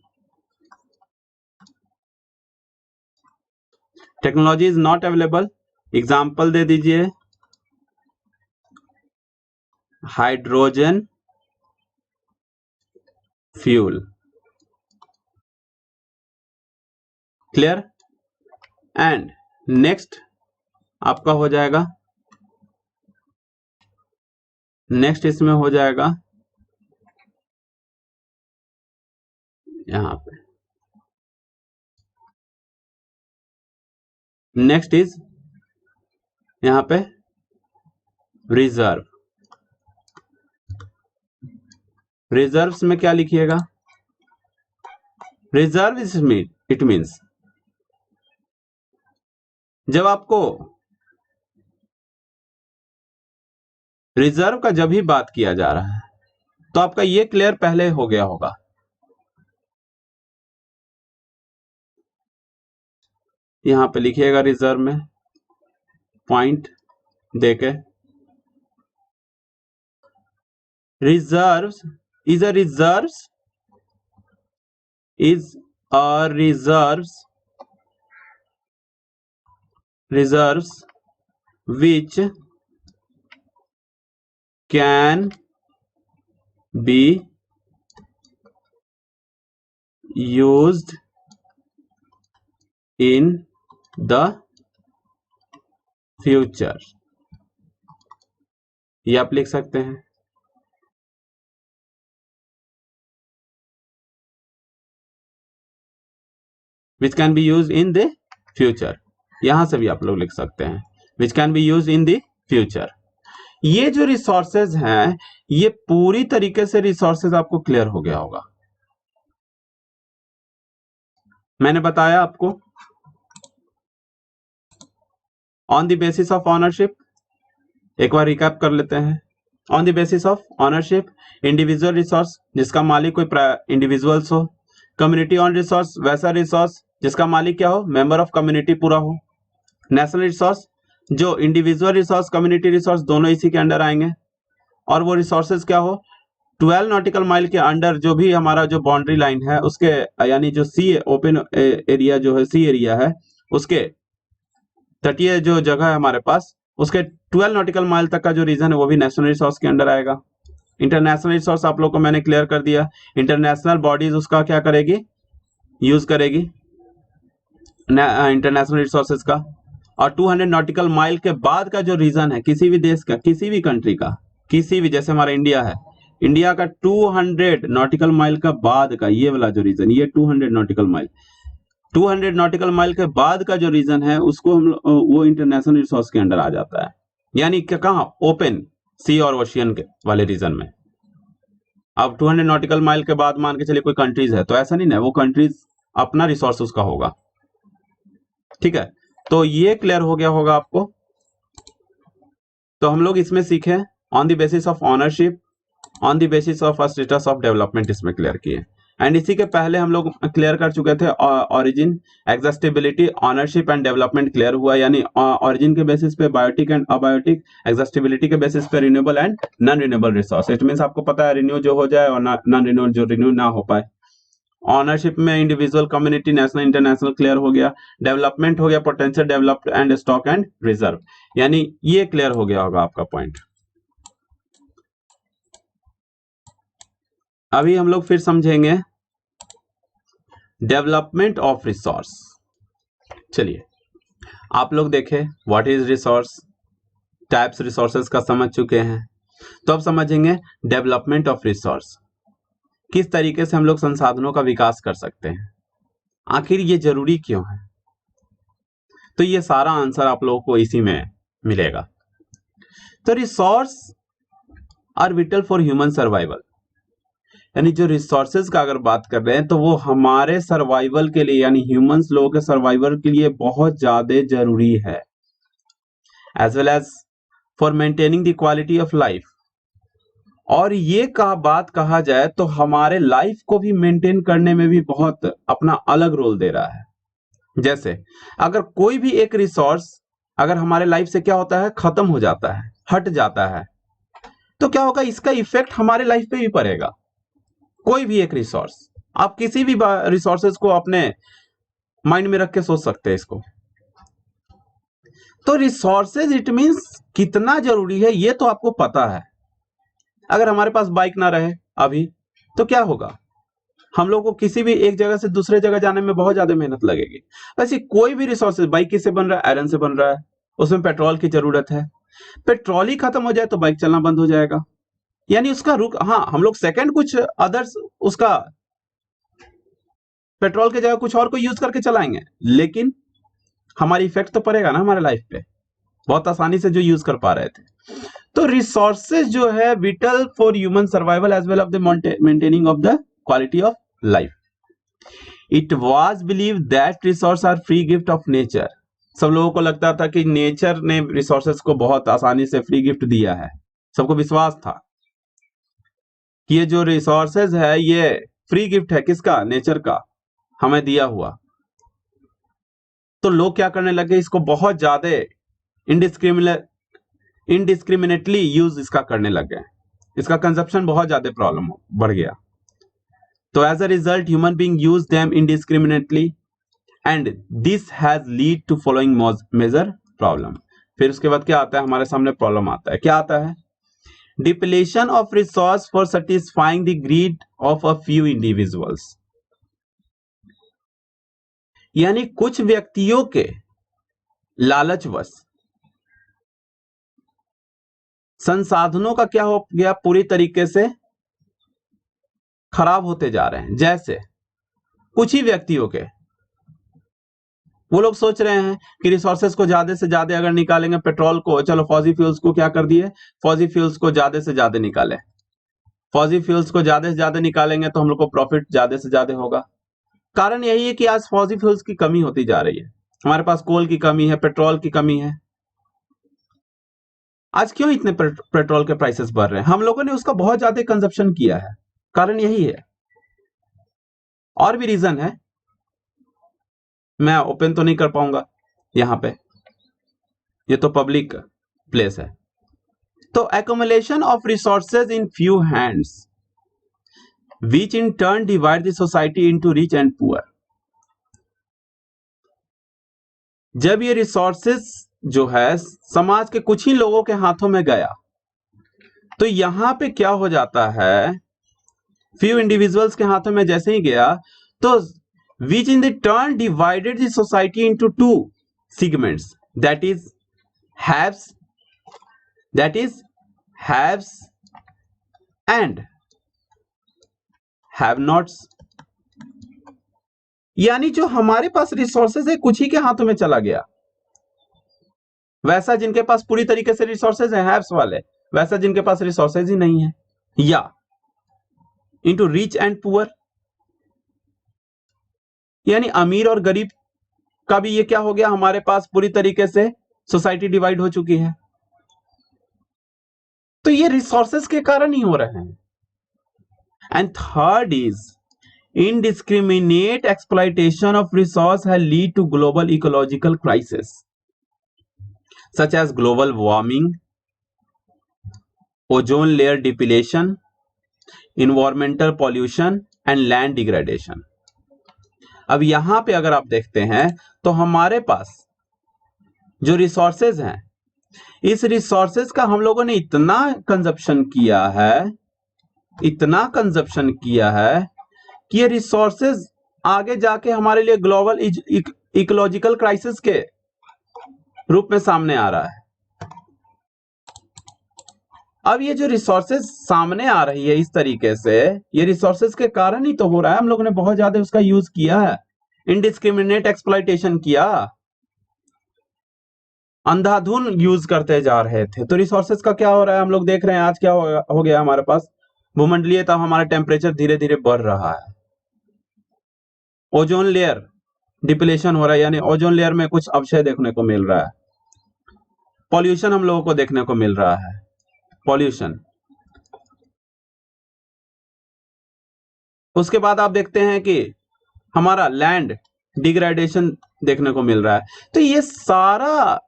Technology is not available. Example दे दीजिए, hydrogen fuel. Clear? And next आपका हो जाएगा, नेक्स्ट इसमें हो जाएगा यहां पे, नेक्स्ट इज यहां पे रिजर्व। रिजर्व्स में क्या लिखिएगा? रिजर्व इट मीन्स जब आपको रिजर्व का जब भी बात किया जा रहा है तो आपका ये क्लियर पहले हो गया होगा। यहां पे लिखिएगा रिजर्व में पॉइंट देके, reserves is a reserves which can be used in the future। ये आप लिख सकते हैं। which can be used in the future, यहां से भी आप लोग लिख सकते हैं which can be used in the future। ये जो रिसोर्सेज हैं, ये पूरी तरीके से रिसोर्सेज आपको क्लियर हो गया होगा। मैंने बताया आपको on the basis of ownership, एक बार रिकैप कर लेते हैं। On the basis of ownership, individual resource जिसका मालिक कोई इंडिविजुअल्स हो। कम्युनिटी ऑन रिसोर्स, वैसा रिसोर्स जिसका मालिक क्या हो? मेंबर ऑफ कम्युनिटी पूरा हो। नेशनल रिसोर्स, जो इंडिविजुअल रिसोर्स कम्युनिटी रिसोर्स दोनों इसी के अंडर आएंगे। और वो रिसोर्सेज क्या हो? 12 नॉटिकल माइल के अंडर जो भी हमारा जो बाउंड्री लाइन है उसके, यानी जो सी ओपन एरिया जो है, सी एरिया है, उसके तटीय जो जगह है हमारे पास, उसके 12 नॉटिकल माइल तक का जो रीजन है वो भी नेशनल रिसोर्स के अंडर आएगा। इंटरनेशनल रिसोर्स आप लोग को मैंने क्लियर कर दिया, इंटरनेशनल बॉडीज उसका क्या करेगी? यूज करेगी इंटरनेशनल रिसोर्सेज का। और 200 नॉटिकल माइल के बाद का जो रीजन है किसी भी देश का, किसी भी कंट्री का, किसी भी, जैसे हमारा इंडिया है, इंडिया का 200 नॉटिकल माइल का बाद का ये वाला जो रीजन, ये 200 नॉटिकल माइल, 200 नॉटिकल माइल के बाद का जो रीजन है उसको हम वो इंटरनेशनल रिसोर्स के अंडर आ जाता है। यानी कि कहाँ? ओपन सी और ओशियन के वाले रीजन में। अब 200 नॉटिकल माइल के बाद मान के चलिए कोई कंट्रीज है, तो ऐसा नहीं ना, वो कंट्रीज अपना रिसोर्स उसका होगा। ठीक है, तो ये क्लियर हो गया होगा आपको। तो हम लोग इसमें सीखे on the basis of ownership, on the basis of status of development, इसमें क्लियर किए। एंड इसी के पहले हम लोग क्लियर कर चुके थे origin, exhaustibility, ownership and development clear हुआ। यानी ऑरिजिन के बेसिस पे बायोटिक एंड अबायोटिक, एग्जॉस्टिबिलिटी के बेसिस पे renewable and non renewable resource. It means आपको पता है रिन्यू जो हो जाए और नॉन रिन्यू जो रिन्यू ना हो पाए। ऑनरशिप में individual, community, national, international clear हो गया। डेवलपमेंट हो गया potential developed and stock and reserve, यानी ये क्लियर हो गया होगा आपका पॉइंट। अभी हम लोग फिर समझेंगे डेवलपमेंट ऑफ रिसोर्स। चलिए, आप लोग देखें what is resource, types resources का समझ चुके हैं। तो अब समझेंगे डेवलपमेंट ऑफ रिसोर्स, किस तरीके से हम लोग संसाधनों का विकास कर सकते हैं, आखिर ये जरूरी क्यों है। तो ये सारा आंसर आप लोगों को इसी में मिलेगा। तो resource are vital for human survival, यानी जो रिसोर्सेज का अगर बात कर रहे हैं तो वो हमारे सर्वाइवल के लिए, यानी ह्यूमंस लोगों के सर्वाइवल के लिए बहुत ज्यादा जरूरी है, as well as for maintaining the quality of life. और ये बात कहा जाए तो हमारे लाइफ को भी मेंटेन करने में भी बहुत अपना अलग रोल दे रहा है। जैसे अगर कोई भी एक रिसोर्स अगर हमारे लाइफ से क्या होता है, खत्म हो जाता है, हट जाता है, तो क्या होगा, इसका इफेक्ट हमारे लाइफ पे भी पड़ेगा। कोई भी एक रिसोर्स, आप किसी भी रिसोर्सेज को अपने माइंड में रख के सोच सकते हैं इसको। तो रिसोर्सेज इट मींस कितना जरूरी है ये तो आपको पता है। अगर हमारे पास बाइक ना रहे अभी तो क्या होगा, हम लोग को किसी भी एक जगह से दूसरे जगह जाने में बहुत ज्यादा मेहनत लगेगी। वैसे कोई भी रिसोर्सेज, बाइक किससे बन रहा है, आयरन से बन रहा है, उसमें पेट्रोल की जरूरत है, पेट्रोल ही खत्म हो जाए तो बाइक चलना बंद हो जाएगा, यानी उसका रुक, हाँ हम लोग सेकंड कुछ अदर्स उसका पेट्रोल की जगह कुछ और को यूज करके चलाएंगे, लेकिन हमारी इफेक्ट तो पड़ेगा ना हमारे लाइफ पे, बहुत आसानी से जो यूज कर पा रहे थे। तो रिसोर्सेज जो है vital for human survival as well of the maintaining of the quality of life. It was believe that resource are free gift of nature. सब लोगों को लगता था कि नेचर ने रिसोर्सेज को बहुत आसानी से फ्री गिफ्ट दिया है, सबको विश्वास था कि ये जो रिसोर्सेज है ये फ्री गिफ्ट है, किसका, नेचर का, हमें दिया हुआ। तो लोग क्या करने लगे, इसको बहुत ज्यादा इनडिस्क्रिमिनेटली यूज इसका करने लग गए, इसका कंजप्शन बहुत ज्यादा प्रॉब्लम बढ़ गया। तो as a result human being use them indiscriminately and this has lead to following major problem. फिर उसके बाद क्या आता है, हमारे सामने प्रॉब्लम आता है, क्या आता है, depletion of resource for satisfying the greed of a few individuals, यानी कुछ व्यक्तियों के लालचवश संसाधनों का क्या हो गया, पूरी तरीके से खराब होते जा रहे हैं। जैसे कुछ ही व्यक्तियों के, वो लोग सोच रहे हैं कि रिसोर्सेज को ज्यादा से ज्यादा अगर निकालेंगे, पेट्रोल को, चलो फॉसिल फ्यूल्स को क्या कर दिए, फॉसिल फ्यूल्स को ज्यादा से ज्यादा निकाले, फॉसिल फ्यूल्स को ज्यादा से ज्यादा निकालेंगे तो हम लोग को प्रॉफिट ज्यादा से ज्यादा होगा। कारण यही है कि आज फॉसिल फ्यूल्स की कमी होती जा रही है, हमारे पास कोल की कमी है, पेट्रोल की कमी है। आज क्यों इतने पेट्रोल के प्राइसेस बढ़ रहे हैं, हम लोगों ने उसका बहुत ज्यादा कंजप्शन किया है, कारण यही है। और भी रीजन है, मैं ओपन तो नहीं कर पाऊंगा यहां पे, ये तो पब्लिक प्लेस है। तो accumulation of resources in few hands which in turn divide the society into rich and poor. जब ये रिसोर्सेज जो है समाज के कुछ ही लोगों के हाथों में गया, तो यहां पे क्या हो जाता है, फ्यू इंडिविजुअल्स के हाथों में जैसे ही गया तो which in the turn divided the society into two segments, that is haves and have nots। यानी जो हमारे पास रिसोर्सेज है कुछ ही के हाथों में चला गया, वैसा जिनके पास पूरी तरीके से रिसोर्सेज है हैव्स वाले, वैसा जिनके पास रिसोर्सेज ही नहीं है, या इनटू रिच एंड पुअर, यानी अमीर और गरीब का भी ये क्या हो गया, हमारे पास पूरी तरीके से सोसाइटी डिवाइड हो चुकी है। तो ये रिसोर्सेज के कारण ही हो रहे हैं। And third is indiscriminate exploitation of resource has lead to global ecological crisis such as global warming, ozone layer depletion, environmental pollution and land degradation। अब यहां पे अगर आप देखते हैं तो हमारे पास जो रिसोर्सेज हैं, इस रिसोर्सेज का हम लोगों ने इतना कंजप्शन किया है कि ये रिसोर्सेज आगे जाके हमारे लिए ग्लोबल इकोलॉजिकल क्राइसिस के रूप में सामने आ रहा है। अब ये जो रिसोर्सेज सामने आ रही है इस तरीके से, ये रिसोर्सेज के कारण ही तो हो रहा है। हम लोगों ने बहुत ज्यादा उसका यूज किया है, इनडिस्क्रिमिनेट एक्सप्लॉइटेशन किया, अंधाधुन यूज करते जा रहे थे। तो रिसोर्सेज का क्या हो रहा है, हम लोग देख रहे हैं आज क्या हो गया हमारे पास भूमंडलीय ताप, हमारा टेम्परेचर धीरे धीरे बढ़ रहा है। ओजोन लेयर डिप्लेशन हो रहा है, यानी ओजोन लेयर में कुछ अवक्षय देखने को मिल रहा है। पॉल्यूशन हम लोगों को देखने को मिल रहा है, पॉल्यूशन। उसके बाद आप देखते हैं कि हमारा लैंड डिग्रेडेशन देखने को मिल रहा है। तो ये सारा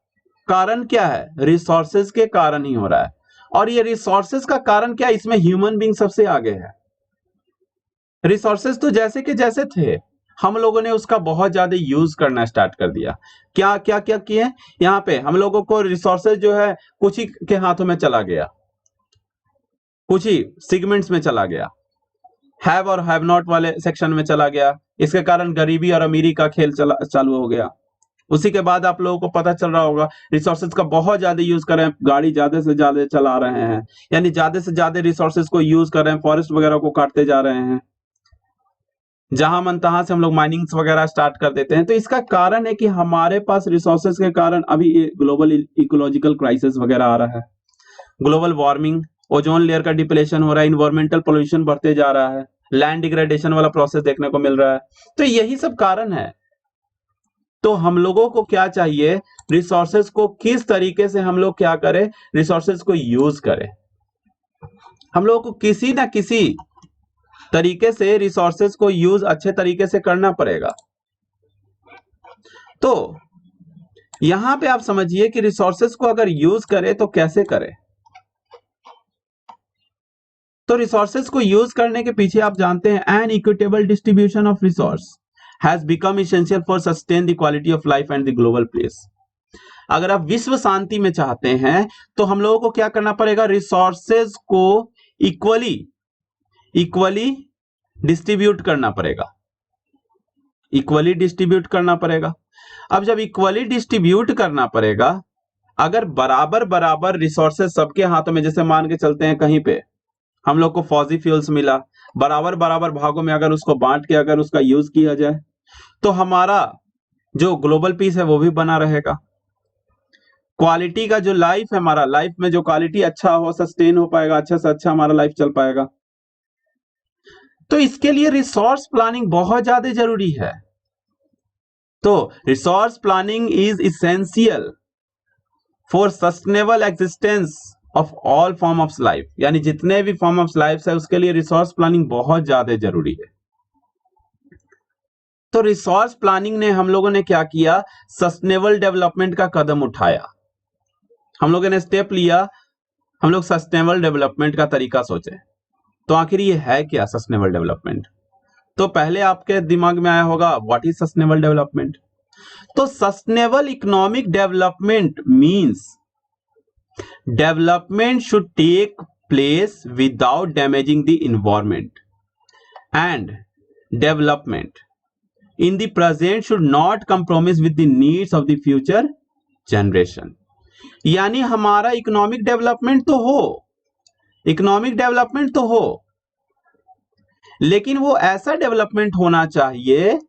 कारण क्या है, रिसोर्सेज के कारण ही हो रहा है। और ये रिसोर्सेज का कारण क्या है, इसमें ह्यूमन बीइंग सबसे आगे है। रिसोर्सेज तो जैसे के जैसे थे, हम लोगों ने उसका बहुत ज्यादा यूज करना स्टार्ट कर दिया। क्या क्या क्या किए, यहाँ पे हम लोगों को रिसोर्सेज जो है कुछ ही के हाथों में चला गया, कुछ ही सिगमेंट्स में चला गया, हैव और हैव नॉट वाले सेक्शन में चला गया। इसके कारण गरीबी और अमीरी का खेल चालू हो गया। उसी के बाद आप लोगों को पता चल रहा होगा रिसोर्सेज का बहुत ज्यादा यूज कर रहे हैं, गाड़ी ज्यादा से ज्यादा चला रहे हैं, यानी ज्यादा से ज्यादा रिसोर्सेज को यूज कर रहे हैं, फॉरेस्ट वगैरह को काटते जा रहे हैं, जहां मन तहां से हम लोग माइनिंग्स वगैरह स्टार्ट कर देते हैं। तो इसका कारण है कि हमारे पास रिसोर्सेज के कारण अभी ग्लोबल इकोलॉजिकल क्राइसिस वगैरह आ रहा है, ग्लोबल वार्मिंग, ओजोन लेयर का डिप्लेशन हो रहा है, इन्वायरमेंटल पोल्यूशन बढ़ते जा रहा है, लैंड डिग्रेडेशन वाला प्रोसेस देखने को मिल रहा है। तो यही सब कारण है। तो हम लोगों को क्या चाहिए, रिसोर्सेज को किस तरीके से हम लोग क्या करें, रिसोर्सेज को यूज करें। हम लोगों को किसी ना किसी तरीके से रिसोर्सेज को यूज अच्छे तरीके से करना पड़ेगा। तो यहां पे आप समझिए कि रिसोर्सेज को अगर यूज करें तो कैसे करें। तो रिसोर्सेज को यूज करने के पीछे आप जानते हैं an equitable distribution of resource has become essential for sustain the quality of life and the global peace. अगर आप विश्व शांति में चाहते हैं तो हम लोगों को क्या करना पड़ेगा, रिसोर्सेज को इक्वली डिस्ट्रीब्यूट करना पड़ेगा, इक्वली डिस्ट्रीब्यूट करना पड़ेगा। अब जब इक्वली डिस्ट्रीब्यूट करना पड़ेगा, अगर बराबर बराबर रिसोर्सेज सबके हाथों में, जैसे मान के चलते हैं कहीं पे हम लोग को फॉजी फ्यूल्स मिला, बराबर बराबर भागों में अगर उसको बांट के अगर उसका यूज किया जाए तो हमारा जो ग्लोबल पीस है वो भी बना रहेगा। क्वालिटी का जो लाइफ है, हमारा लाइफ में जो क्वालिटी अच्छा हो, सस्टेन हो पाएगा, अच्छा से अच्छा हमारा लाइफ चल पाएगा। तो इसके लिए रिसोर्स प्लानिंग बहुत ज्यादा जरूरी है। तो resource planning is essential for sustainable existence of all form of life, यानी जितने भी फॉर्म ऑफ लाइफ है उसके लिए रिसोर्स प्लानिंग बहुत ज्यादा जरूरी है। तो रिसोर्स प्लानिंग ने हम लोगों ने क्या किया, सस्टेनेबल डेवलपमेंट का कदम उठाया, हम लोगों ने स्टेप लिया, हम लोग सस्टेनेबल डेवलपमेंट का तरीका सोचे। तो आखिर ये है क्या सस्टेनेबल डेवलपमेंट। तो पहले आपके दिमाग में आया होगा व्हाट इज सस्टेनेबल डेवलपमेंट। तो sustainable economic development means development should take place without damaging the environment and development in the present should not compromise with the needs of the future generation। यानी हमारा economic development तो हो, economic development तो हो, लेकिन वो ऐसा development होना चाहिए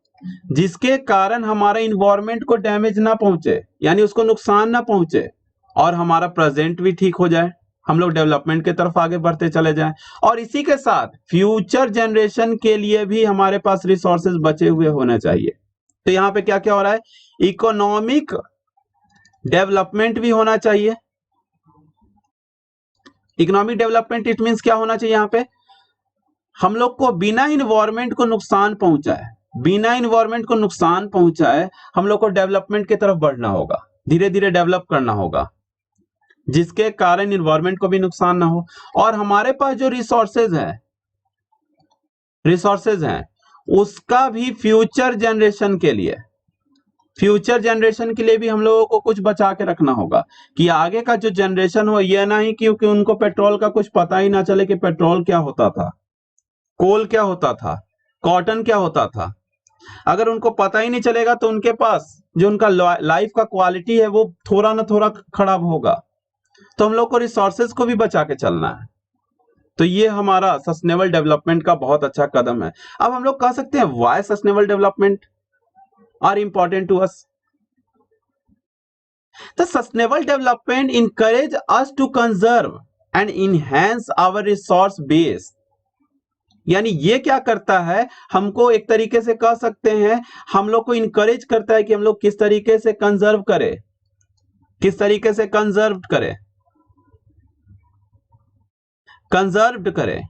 जिसके कारण हमारा इन्वायरमेंट को डैमेज ना पहुंचे, यानी उसको नुकसान ना पहुंचे, और हमारा प्रेजेंट भी ठीक हो जाए, हम लोग डेवलपमेंट की तरफ आगे बढ़ते चले जाएं, और इसी के साथ फ्यूचर जनरेशन के लिए भी हमारे पास रिसोर्सेज बचे हुए होने चाहिए। तो यहां पे क्या क्या हो रहा है, इकोनॉमिक डेवलपमेंट भी होना चाहिए। इकोनॉमिक डेवलपमेंट इट मींस क्या होना चाहिए, यहां पे हम लोग को बिना इन्वायरमेंट को नुकसान पहुंचाए, बिना इन्वायरमेंट को नुकसान पहुंचाए हम लोग को डेवलपमेंट की तरफ बढ़ना होगा, धीरे धीरे डेवलप करना होगा, जिसके कारण इन्वायरमेंट को भी नुकसान ना हो। और हमारे पास जो रिसोर्सेज हैं उसका भी फ्यूचर जनरेशन के लिए भी हम लोगों को कुछ बचा के रखना होगा, कि आगे का जो जनरेशन हो यह नहीं क्योंकि उनको पेट्रोल का कुछ पता ही ना चले कि पेट्रोल क्या होता था, कोल क्या होता था, कॉटन क्या होता था। अगर उनको पता ही नहीं चलेगा तो उनके पास जो उनका लाइफ का क्वालिटी है वो थोड़ा ना थोड़ा खराब होगा। तो हम लोग को रिसोर्सेज को भी बचा के चलना है। तो ये हमारा सस्टेनेबल डेवलपमेंट का बहुत अच्छा कदम है। अब हम लोग कह सकते हैं why sustainable development are important to us. The sustainable development encourage us to conserve and enhance our resource base। यानी ये क्या करता है, हमको एक तरीके से कह सकते हैं हम लोग को इनकरेज करता है कि हम लोग किस तरीके से कंजर्व करें, किस तरीके से कंजर्व करें, कंजर्व्ड करें।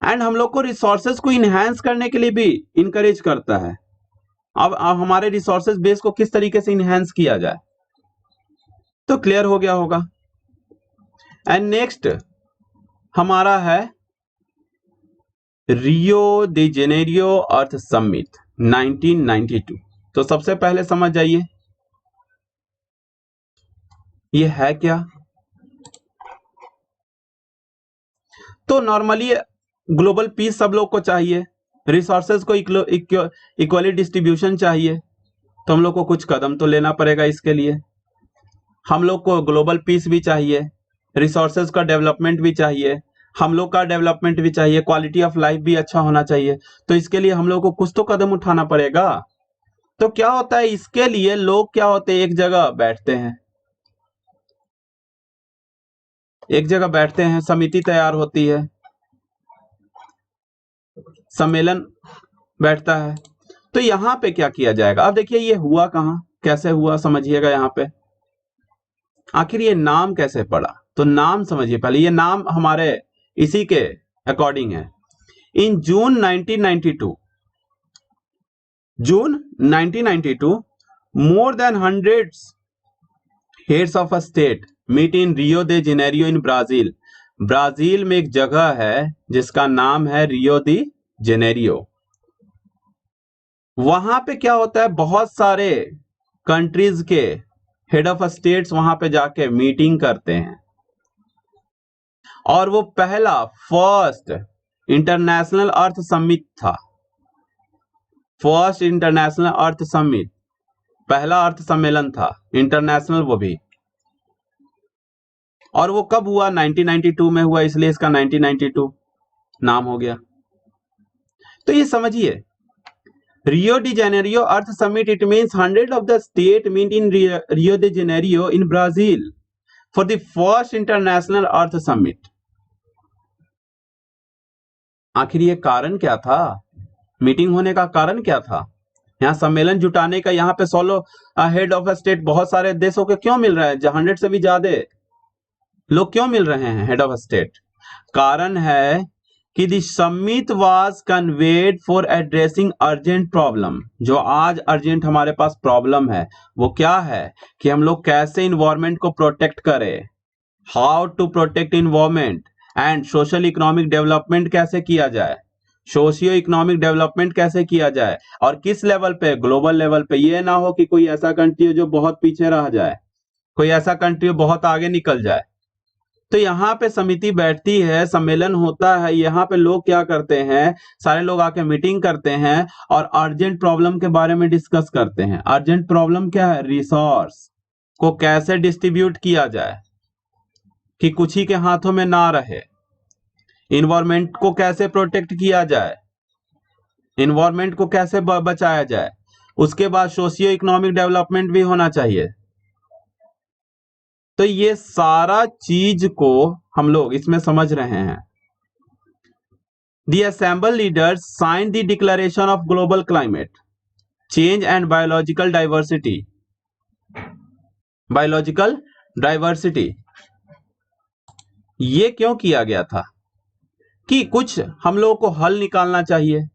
एंड हम लोग को रिसोर्सेज को इनहेंस करने के लिए भी इनकरेज करता है। अब हमारे रिसोर्सेज बेस को किस तरीके से इनहेंस किया जाए, तो क्लियर हो गया होगा। एंड नेक्स्ट हमारा है रियो डी जेनेरियो अर्थ समिट 1992। तो सबसे पहले समझ जाइए ये है क्या। तो नॉर्मली ग्लोबल पीस सब लोग को चाहिए, रिसोर्सेज को इक्वली डिस्ट्रीब्यूशन चाहिए, तो हम लोग को कुछ कदम तो लेना पड़ेगा इसके लिए। हम लोग को ग्लोबल पीस भी चाहिए, रिसोर्सेज का डेवलपमेंट भी चाहिए, हम लोग का डेवलपमेंट भी चाहिए, क्वालिटी ऑफ लाइफ भी अच्छा होना चाहिए। तो इसके लिए हम लोग को कुछ तो कदम उठाना पड़ेगा। तो क्या होता है, इसके लिए लोग क्या होते हैं, एक जगह बैठते हैं, एक जगह बैठते हैं, समिति तैयार होती है, सम्मेलन बैठता है। तो यहां पे क्या किया जाएगा, अब देखिए ये हुआ कहां, कैसे हुआ समझिएगा। यहां पे आखिर ये नाम कैसे पड़ा, तो नाम समझिए पहले। ये नाम हमारे इसी के अकॉर्डिंग है। In June 1992 more than hundreds heads of a state meet in Rio de Janeiro in Brazil. Brazil में एक जगह है जिसका नाम है रियो दी जेनेरियो। वहां पे क्या होता है, बहुत सारे कंट्रीज के हेड ऑफ स्टेट्स वहां पे जाके मीटिंग करते हैं। और वो पहला फर्स्ट इंटरनेशनल अर्थ समिट था, फर्स्ट इंटरनेशनल अर्थ समिट, पहला अर्थ सम्मेलन था इंटरनेशनल वो भी। और वो कब हुआ, 1992 में हुआ, इसलिए इसका 1992 नाम हो गया। तो ये समझिए Rio de Janeiro Earth Summit, it means hundreds of the state meet in Rio de Janeiro in Brazil for the first international Earth Summit। आखिर ये कारण क्या था, मीटिंग होने का कारण क्या था, यहाँ सम्मेलन जुटाने का, यहाँ पे 16 हेड ऑफ स्टेट बहुत सारे देशों के क्यों मिल रहे हैं, 100 से भी ज्यादा लोग क्यों मिल रहे हैं हेड ऑफ स्टेट। कारण है कि the summit was conveyed for addressing urgent problem. जो आज अर्जेंट हमारे पास प्रॉब्लम है वो क्या है कि हम लोग कैसे इन्वायरमेंट को प्रोटेक्ट करें, how to protect environment, and social economic development कैसे किया जाए, सोशियो इकोनॉमिक डेवलपमेंट कैसे किया जाए, और किस लेवल पे, ग्लोबल लेवल पे। ये ना हो कि कोई ऐसा कंट्री हो जो बहुत पीछे रह जाए, कोई ऐसा कंट्री हो बहुत आगे निकल जाए। तो यहाँ पे समिति बैठती है, सम्मेलन होता है, यहाँ पे लोग क्या करते हैं, सारे लोग आके मीटिंग करते हैं और अर्जेंट प्रॉब्लम के बारे में डिस्कस करते हैं। अर्जेंट प्रॉब्लम क्या है, रिसोर्स को कैसे डिस्ट्रीब्यूट किया जाए कि कुछ ही के हाथों में ना रहे, इन्वायरमेंट को कैसे प्रोटेक्ट किया जाए, इन्वायरमेंट को कैसे बचाया जाए। उसके बाद सोशियो इकोनॉमिक डेवलपमेंट भी होना चाहिए। तो ये सारा चीज को हम लोग इसमें समझ रहे हैं। The assembled leaders signed the Declaration of Global Climate Change and Biological Diversity। Biological diversity ये क्यों किया गया था कि कुछ हम लोगों को हल निकालना चाहिए।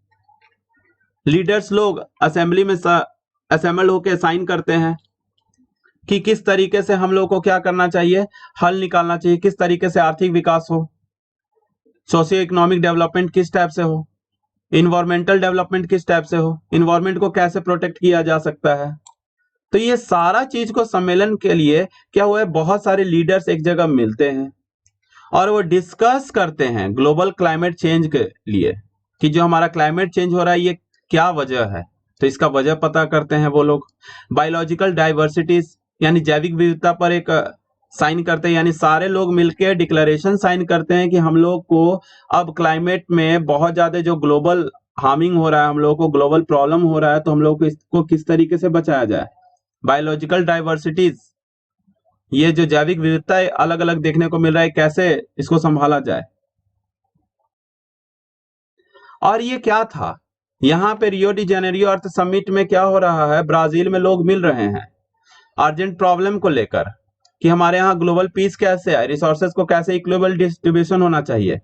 लीडर्स लोग असेंबली में असेंबल होकर साइन करते हैं कि किस तरीके से हम लोग को क्या करना चाहिए, हल निकालना चाहिए, किस तरीके से आर्थिक विकास हो, सोशियो इकोनॉमिक डेवलपमेंट किस टाइप से हो, इन्वायरमेंटल डेवलपमेंट किस टाइप से हो, इन्वायरमेंट को कैसे प्रोटेक्ट किया जा सकता है। तो ये सारा चीज को सम्मेलन के लिए क्या हुआ है, बहुत सारे लीडर्स एक जगह मिलते हैं और वो डिस्कस करते हैं ग्लोबल क्लाइमेट चेंज के लिए कि जो हमारा क्लाइमेट चेंज हो रहा है ये क्या वजह है। तो इसका वजह पता करते हैं वो लोग। बायोलॉजिकल डाइवर्सिटी यानी जैविक विविधता पर एक साइन करते हैं, यानी सारे लोग मिलकर डिक्लेरेशन साइन करते हैं कि हम लोग को अब क्लाइमेट में बहुत ज्यादा जो ग्लोबल हार्मिंग हो रहा है, हम लोग को ग्लोबल प्रॉब्लम हो रहा है, तो हम लोग को इसको किस तरीके से बचाया जाए। बायोलॉजिकल डाइवर्सिटीज, ये जो जैविक विविधता अलग अलग देखने को मिल रहा है, कैसे इसको संभाला जाए। और ये क्या था, यहाँ पे रियो डी जेनेरियो अर्थ समिट में क्या हो रहा है, ब्राजील में लोग मिल रहे हैं अर्जेंट प्रॉब्लम को लेकर कि हमारे यहाँ ग्लोबल पीस कैसे है, रिसोर्सेज को कैसे इक्विटेबल डिस्ट्रीब्यूशन होना चाहिए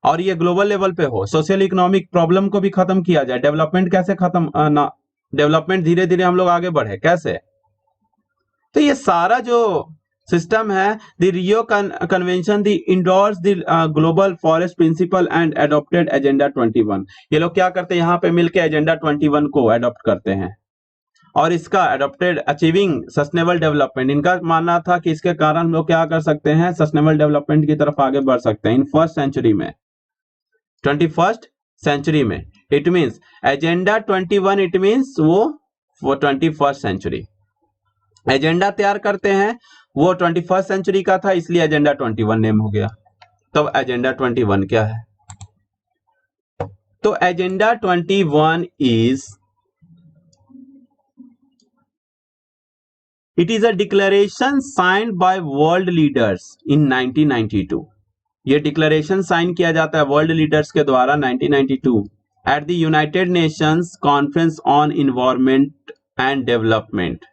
और ये ग्लोबल लेवल पे हो, सोशल इकोनॉमिक प्रॉब्लम को भी खत्म किया जाए, डेवलपमेंट कैसे खत्म ना, डेवलपमेंट धीरे धीरे हम लोग आगे बढ़े कैसे। तो ये सारा जो सिस्टम है, the Rio convention the endorse the global forest principle and adopted agenda 21। ये लोग क्या करते हैं, यहाँ पे मिलकर एजेंडा 21 को एडॉप्ट करते हैं और इसका एडॉप्टेड अचीविंग सस्टेनेबल डेवलपमेंट, इनका मानना था कि इसके कारण हम लोग क्या कर सकते हैं, सस्टेनेबल डेवलपमेंट की तरफ आगे बढ़ सकते हैं इन फर्स्ट सेंचुरी में, 21st सेंचुरी में। It means agenda 21, it means वो 21st सेंचुरी एजेंडा तैयार करते हैं, वो 21st सेंचुरी का था, इसलिए एजेंडा 21 नेम हो गया। तब एजेंडा 21 क्या है, तो agenda 21 is, it is a declaration signed by world leaders in 1992। ये डिक्लेरेशन साइन किया जाता है वर्ल्ड लीडर्स के द्वारा 1992 at the United Nations conference on environment and development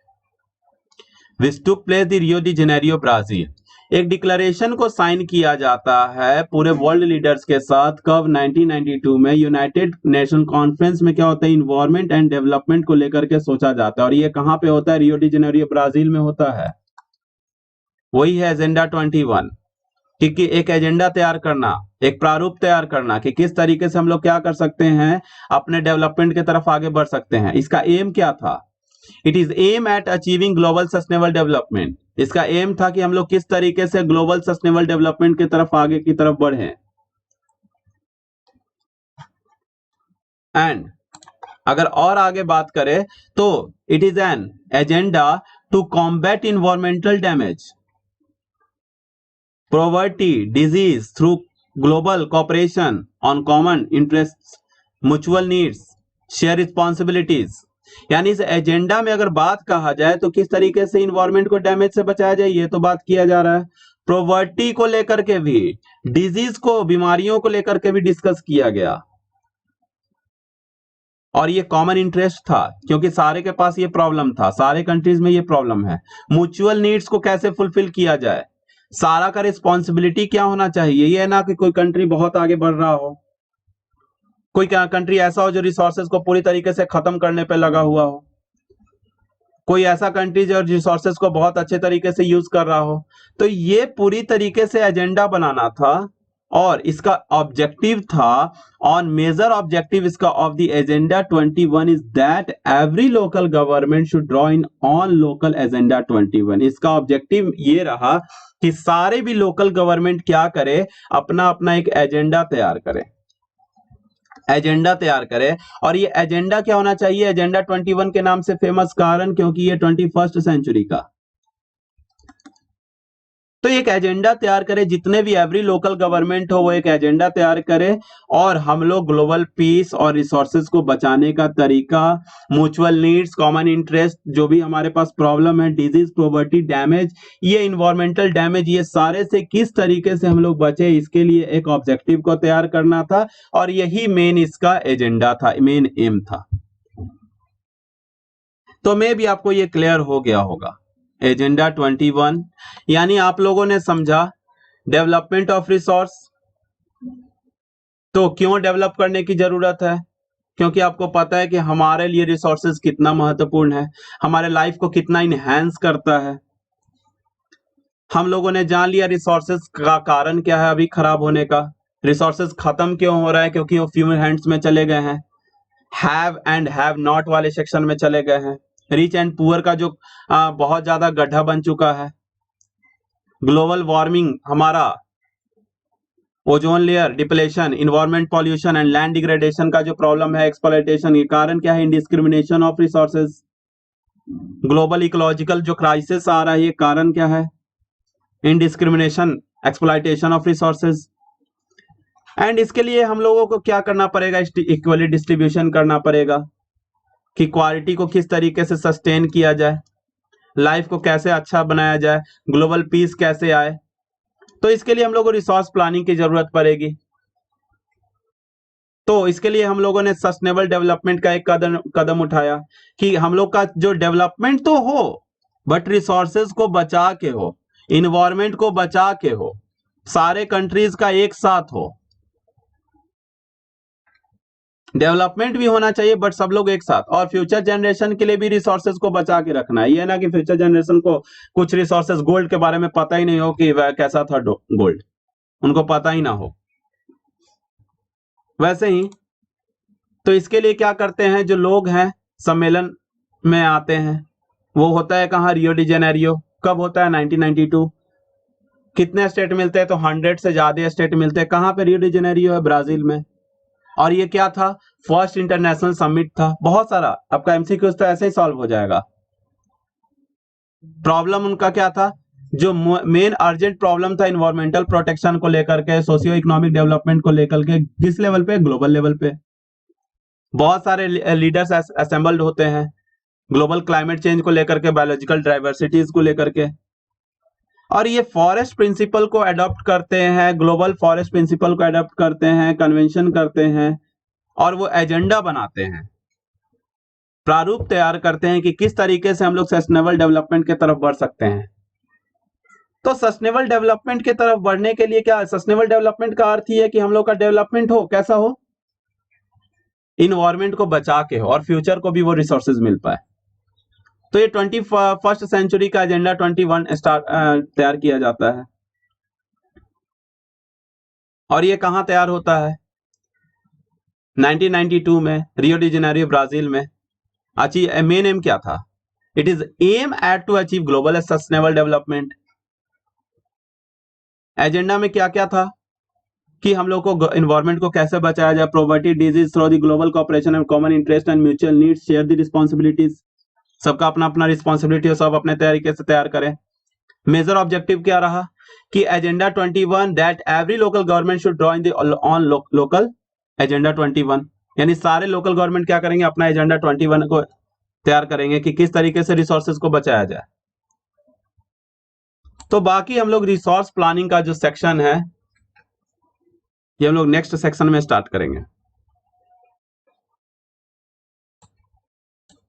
which took place the Rio de Janeiro Brazil. एक declaration को sign किया जाता है पूरे वर्ल्ड लीडर्स के साथ, कब, 1992 में। यूनाइटेड नेशन कॉन्फ्रेंस में क्या होता है, इन्वायरमेंट एंड डेवलपमेंट को लेकर के सोचा जाता है, और ये कहां पे होता है, रियो डी जेनेरियो ब्राजील में होता है। वही है एजेंडा 21 कि एक एजेंडा तैयार करना, एक प्रारूप तैयार करना कि किस तरीके से हम लोग क्या कर सकते हैं, अपने डेवलपमेंट की तरफ आगे बढ़ सकते हैं। इसका एम क्या था, it is aim at achieving global sustainable development. इसका एम था कि हम लोग किस तरीके से ग्लोबल सस्टेनेबल डेवलपमेंट की तरफ आगे की तरफ बढ़े। एंड अगर और आगे बात करें तो it is an agenda to combat environmental damage, poverty, disease through global cooperation on common interests, mutual needs, share responsibilities। यानी इस एजेंडा में अगर बात कहा जाए तो किस तरीके से इन्वायरमेंट को डैमेज से बचाया जाए, ये तो बात किया जा रहा है। प्रोवर्टी को लेकर के भी, डिजीज को, बीमारियों को लेकर के भी डिस्कस किया गया, और ये कॉमन इंटरेस्ट था क्योंकि सारे के पास ये प्रॉब्लम था, सारे कंट्रीज में ये प्रॉब्लम है। म्यूचुअल नीड्स को कैसे फुलफिल किया जाए, सारा का रिस्पॉन्सिबिलिटी क्या होना चाहिए, ये ना कि कोई कंट्री बहुत आगे बढ़ रहा हो, कोई कंट्री ऐसा हो जो रिसोर्सेज को पूरी तरीके से खत्म करने पे लगा हुआ हो, कोई ऐसा कंट्री जो रिसोर्सेज को बहुत अच्छे तरीके से यूज कर रहा हो। तो ये पूरी तरीके से एजेंडा बनाना था, और इसका ऑब्जेक्टिव था, ऑन मेजर ऑब्जेक्टिव इसका of the agenda 21 is that every local government should draw in on local agenda 21। इसका ऑब्जेक्टिव ये रहा कि सारे भी लोकल गवर्नमेंट क्या करे, अपना अपना एक एजेंडा तैयार करे, एजेंडा तैयार करे। और ये एजेंडा क्या होना चाहिए, एजेंडा 21 के नाम से फेमस कारण क्योंकि ये 21st सेंचुरी का, तो एक एजेंडा तैयार करे, जितने भी एवरी लोकल गवर्नमेंट हो वो एक एजेंडा तैयार करे, और हम लोग ग्लोबल पीस और रिसोर्सेज को बचाने का तरीका, म्यूचुअल नीड्स, कॉमन इंटरेस्ट, जो भी हमारे पास प्रॉब्लम है, डिजीज, पॉवर्टी, डैमेज, ये इन्वायरमेंटल डैमेज, ये सारे से किस तरीके से हम लोग बचे, इसके लिए एक ऑब्जेक्टिव को तैयार करना था, और यही मेन इसका एजेंडा था, मेन एम था। तो मे भी आपको ये क्लियर हो गया होगा एजेंडा 21, यानी आप लोगों ने समझा डेवलपमेंट ऑफ रिसोर्स, तो क्यों डेवलप करने की जरूरत है, क्योंकि आपको पता है कि हमारे लिए रिसोर्सेज कितना महत्वपूर्ण है, हमारे लाइफ को कितना इनहेंस करता है। हम लोगों ने जान लिया रिसोर्सेज का कारण क्या है अभी खराब होने का, रिसोर्सेज खत्म क्यों हो रहा है, क्योंकि वो फ्यू हैंड्स में चले गए हैं, हैव एंड हैव नॉट वाले सेक्शन में चले गए हैं, रिच एंड पुअर का जो बहुत ज्यादा गड्ढा बन चुका है, ग्लोबल वार्मिंग, हमारा ozone layer depletion, environment pollution and land degradation का जो प्रॉब्लम है, एक्सप्लॉयटेशन, ये कारण क्या है, इनडिस्क्रिमिनेशन ऑफ रिसोर्सेज। ग्लोबल इकोलॉजिकल जो क्राइसिस आ रहा है, ये कारण क्या है? इनडिस्क्रिमिनेशन, एक्सप्लॉइटेशन ऑफ रिसोर्सेज। एंड इसके लिए हम लोगों को क्या करना पड़ेगा? इक्वली डिस्ट्रीब्यूशन करना पड़ेगा कि क्वालिटी को किस तरीके से सस्टेन किया जाए, लाइफ को कैसे अच्छा बनाया जाए, ग्लोबल पीस कैसे आए। तो इसके लिए हम लोगों को रिसोर्स प्लानिंग की जरूरत पड़ेगी। तो इसके लिए हम लोगों ने सस्टेनेबल डेवलपमेंट का एक कदम उठाया कि हम लोग का जो डेवलपमेंट तो हो बट रिसोर्सेज को बचा के हो, इन्वायरमेंट को बचा के हो, सारे कंट्रीज का एक साथ हो। डेवलपमेंट भी होना चाहिए बट सब लोग एक साथ, और फ्यूचर जनरेशन के लिए भी रिसोर्सेज को बचा के रखना है। ये ना कि फ्यूचर जनरेशन को कुछ रिसोर्सेज, गोल्ड के बारे में पता ही नहीं हो कि वह कैसा था गोल्ड, उनको पता ही ना हो। वैसे ही तो इसके लिए क्या करते हैं, जो लोग हैं सम्मेलन में आते हैं, वो होता है कहाँ? रियो डी जेनेरियो। कब होता है? 1992। कितने स्टेट मिलते हैं? तो 100 से ज्यादा स्टेट मिलते हैं। कहाँ पे? रियो डी जेनेरियो है, ब्राजील में। और ये क्या था? फर्स्ट इंटरनेशनल समिट था। बहुत सारा आपका एमसीक्यूज तो ऐसे ही सॉल्व हो जाएगा। प्रॉब्लम उनका क्या था? जो मेन अर्जेंट प्रॉब्लम था इन्वायरमेंटल प्रोटेक्शन को लेकर के, सोशियो इकोनॉमिक डेवलपमेंट को लेकर के, किस लेवल पे? ग्लोबल लेवल पे। बहुत सारे लीडर्स असेंबल्ड होते हैं ग्लोबल क्लाइमेट चेंज को लेकर के, बायोलॉजिकल डाइवर्सिटीज को लेकर के। और ये फॉरेस्ट प्रिंसिपल को अडॉप्ट करते हैं, ग्लोबल फॉरेस्ट प्रिंसिपल को अडॉप्ट करते हैं, कन्वेंशन करते हैं, और वो एजेंडा बनाते हैं, प्रारूप तैयार करते हैं कि किस तरीके से हम लोग सस्टेनेबल डेवलपमेंट की तरफ बढ़ सकते हैं। तो सस्टेनेबल डेवलपमेंट की तरफ बढ़ने के लिए क्या? सस्टेनेबल डेवलपमेंट का अर्थ ही है कि हम लोग का डेवलपमेंट हो, कैसा हो? इन्वायरमेंट को बचा के हो, और फ्यूचर को भी वो रिसोर्सेज मिल पाए। तो ये 21st सेंचुरी का एजेंडा 21 तैयार किया जाता है। और ये कहां तैयार होता है? 1992 में रियो डी जेनेरियो, ब्राजील में। मेन एम क्या था? It is aim at to achieve global sustainable development. Agenda में क्या क्या था कि हम लोग को इन्वायरमेंट को कैसे बचाया जाए, poverty, disease through the global cooperation and common interest and mutual needs, share the responsibilities. सबका अपना अपना रिस्पांसिबिलिटी हो, सब अपने तरीके से तैयार करें। मेजर ऑब्जेक्टिव क्या रहा? कि agenda 21 that every local government should draw in on local agenda 21, यानी सारे लोकल गवर्नमेंट क्या करेंगे? अपना एजेंडा 21 को तैयार करेंगे कि किस तरीके से रिसोर्सेज को बचाया जाए। तो बाकी हम लोग रिसोर्स प्लानिंग का जो सेक्शन है, ये हम लोग नेक्स्ट सेक्शन में स्टार्ट करेंगे।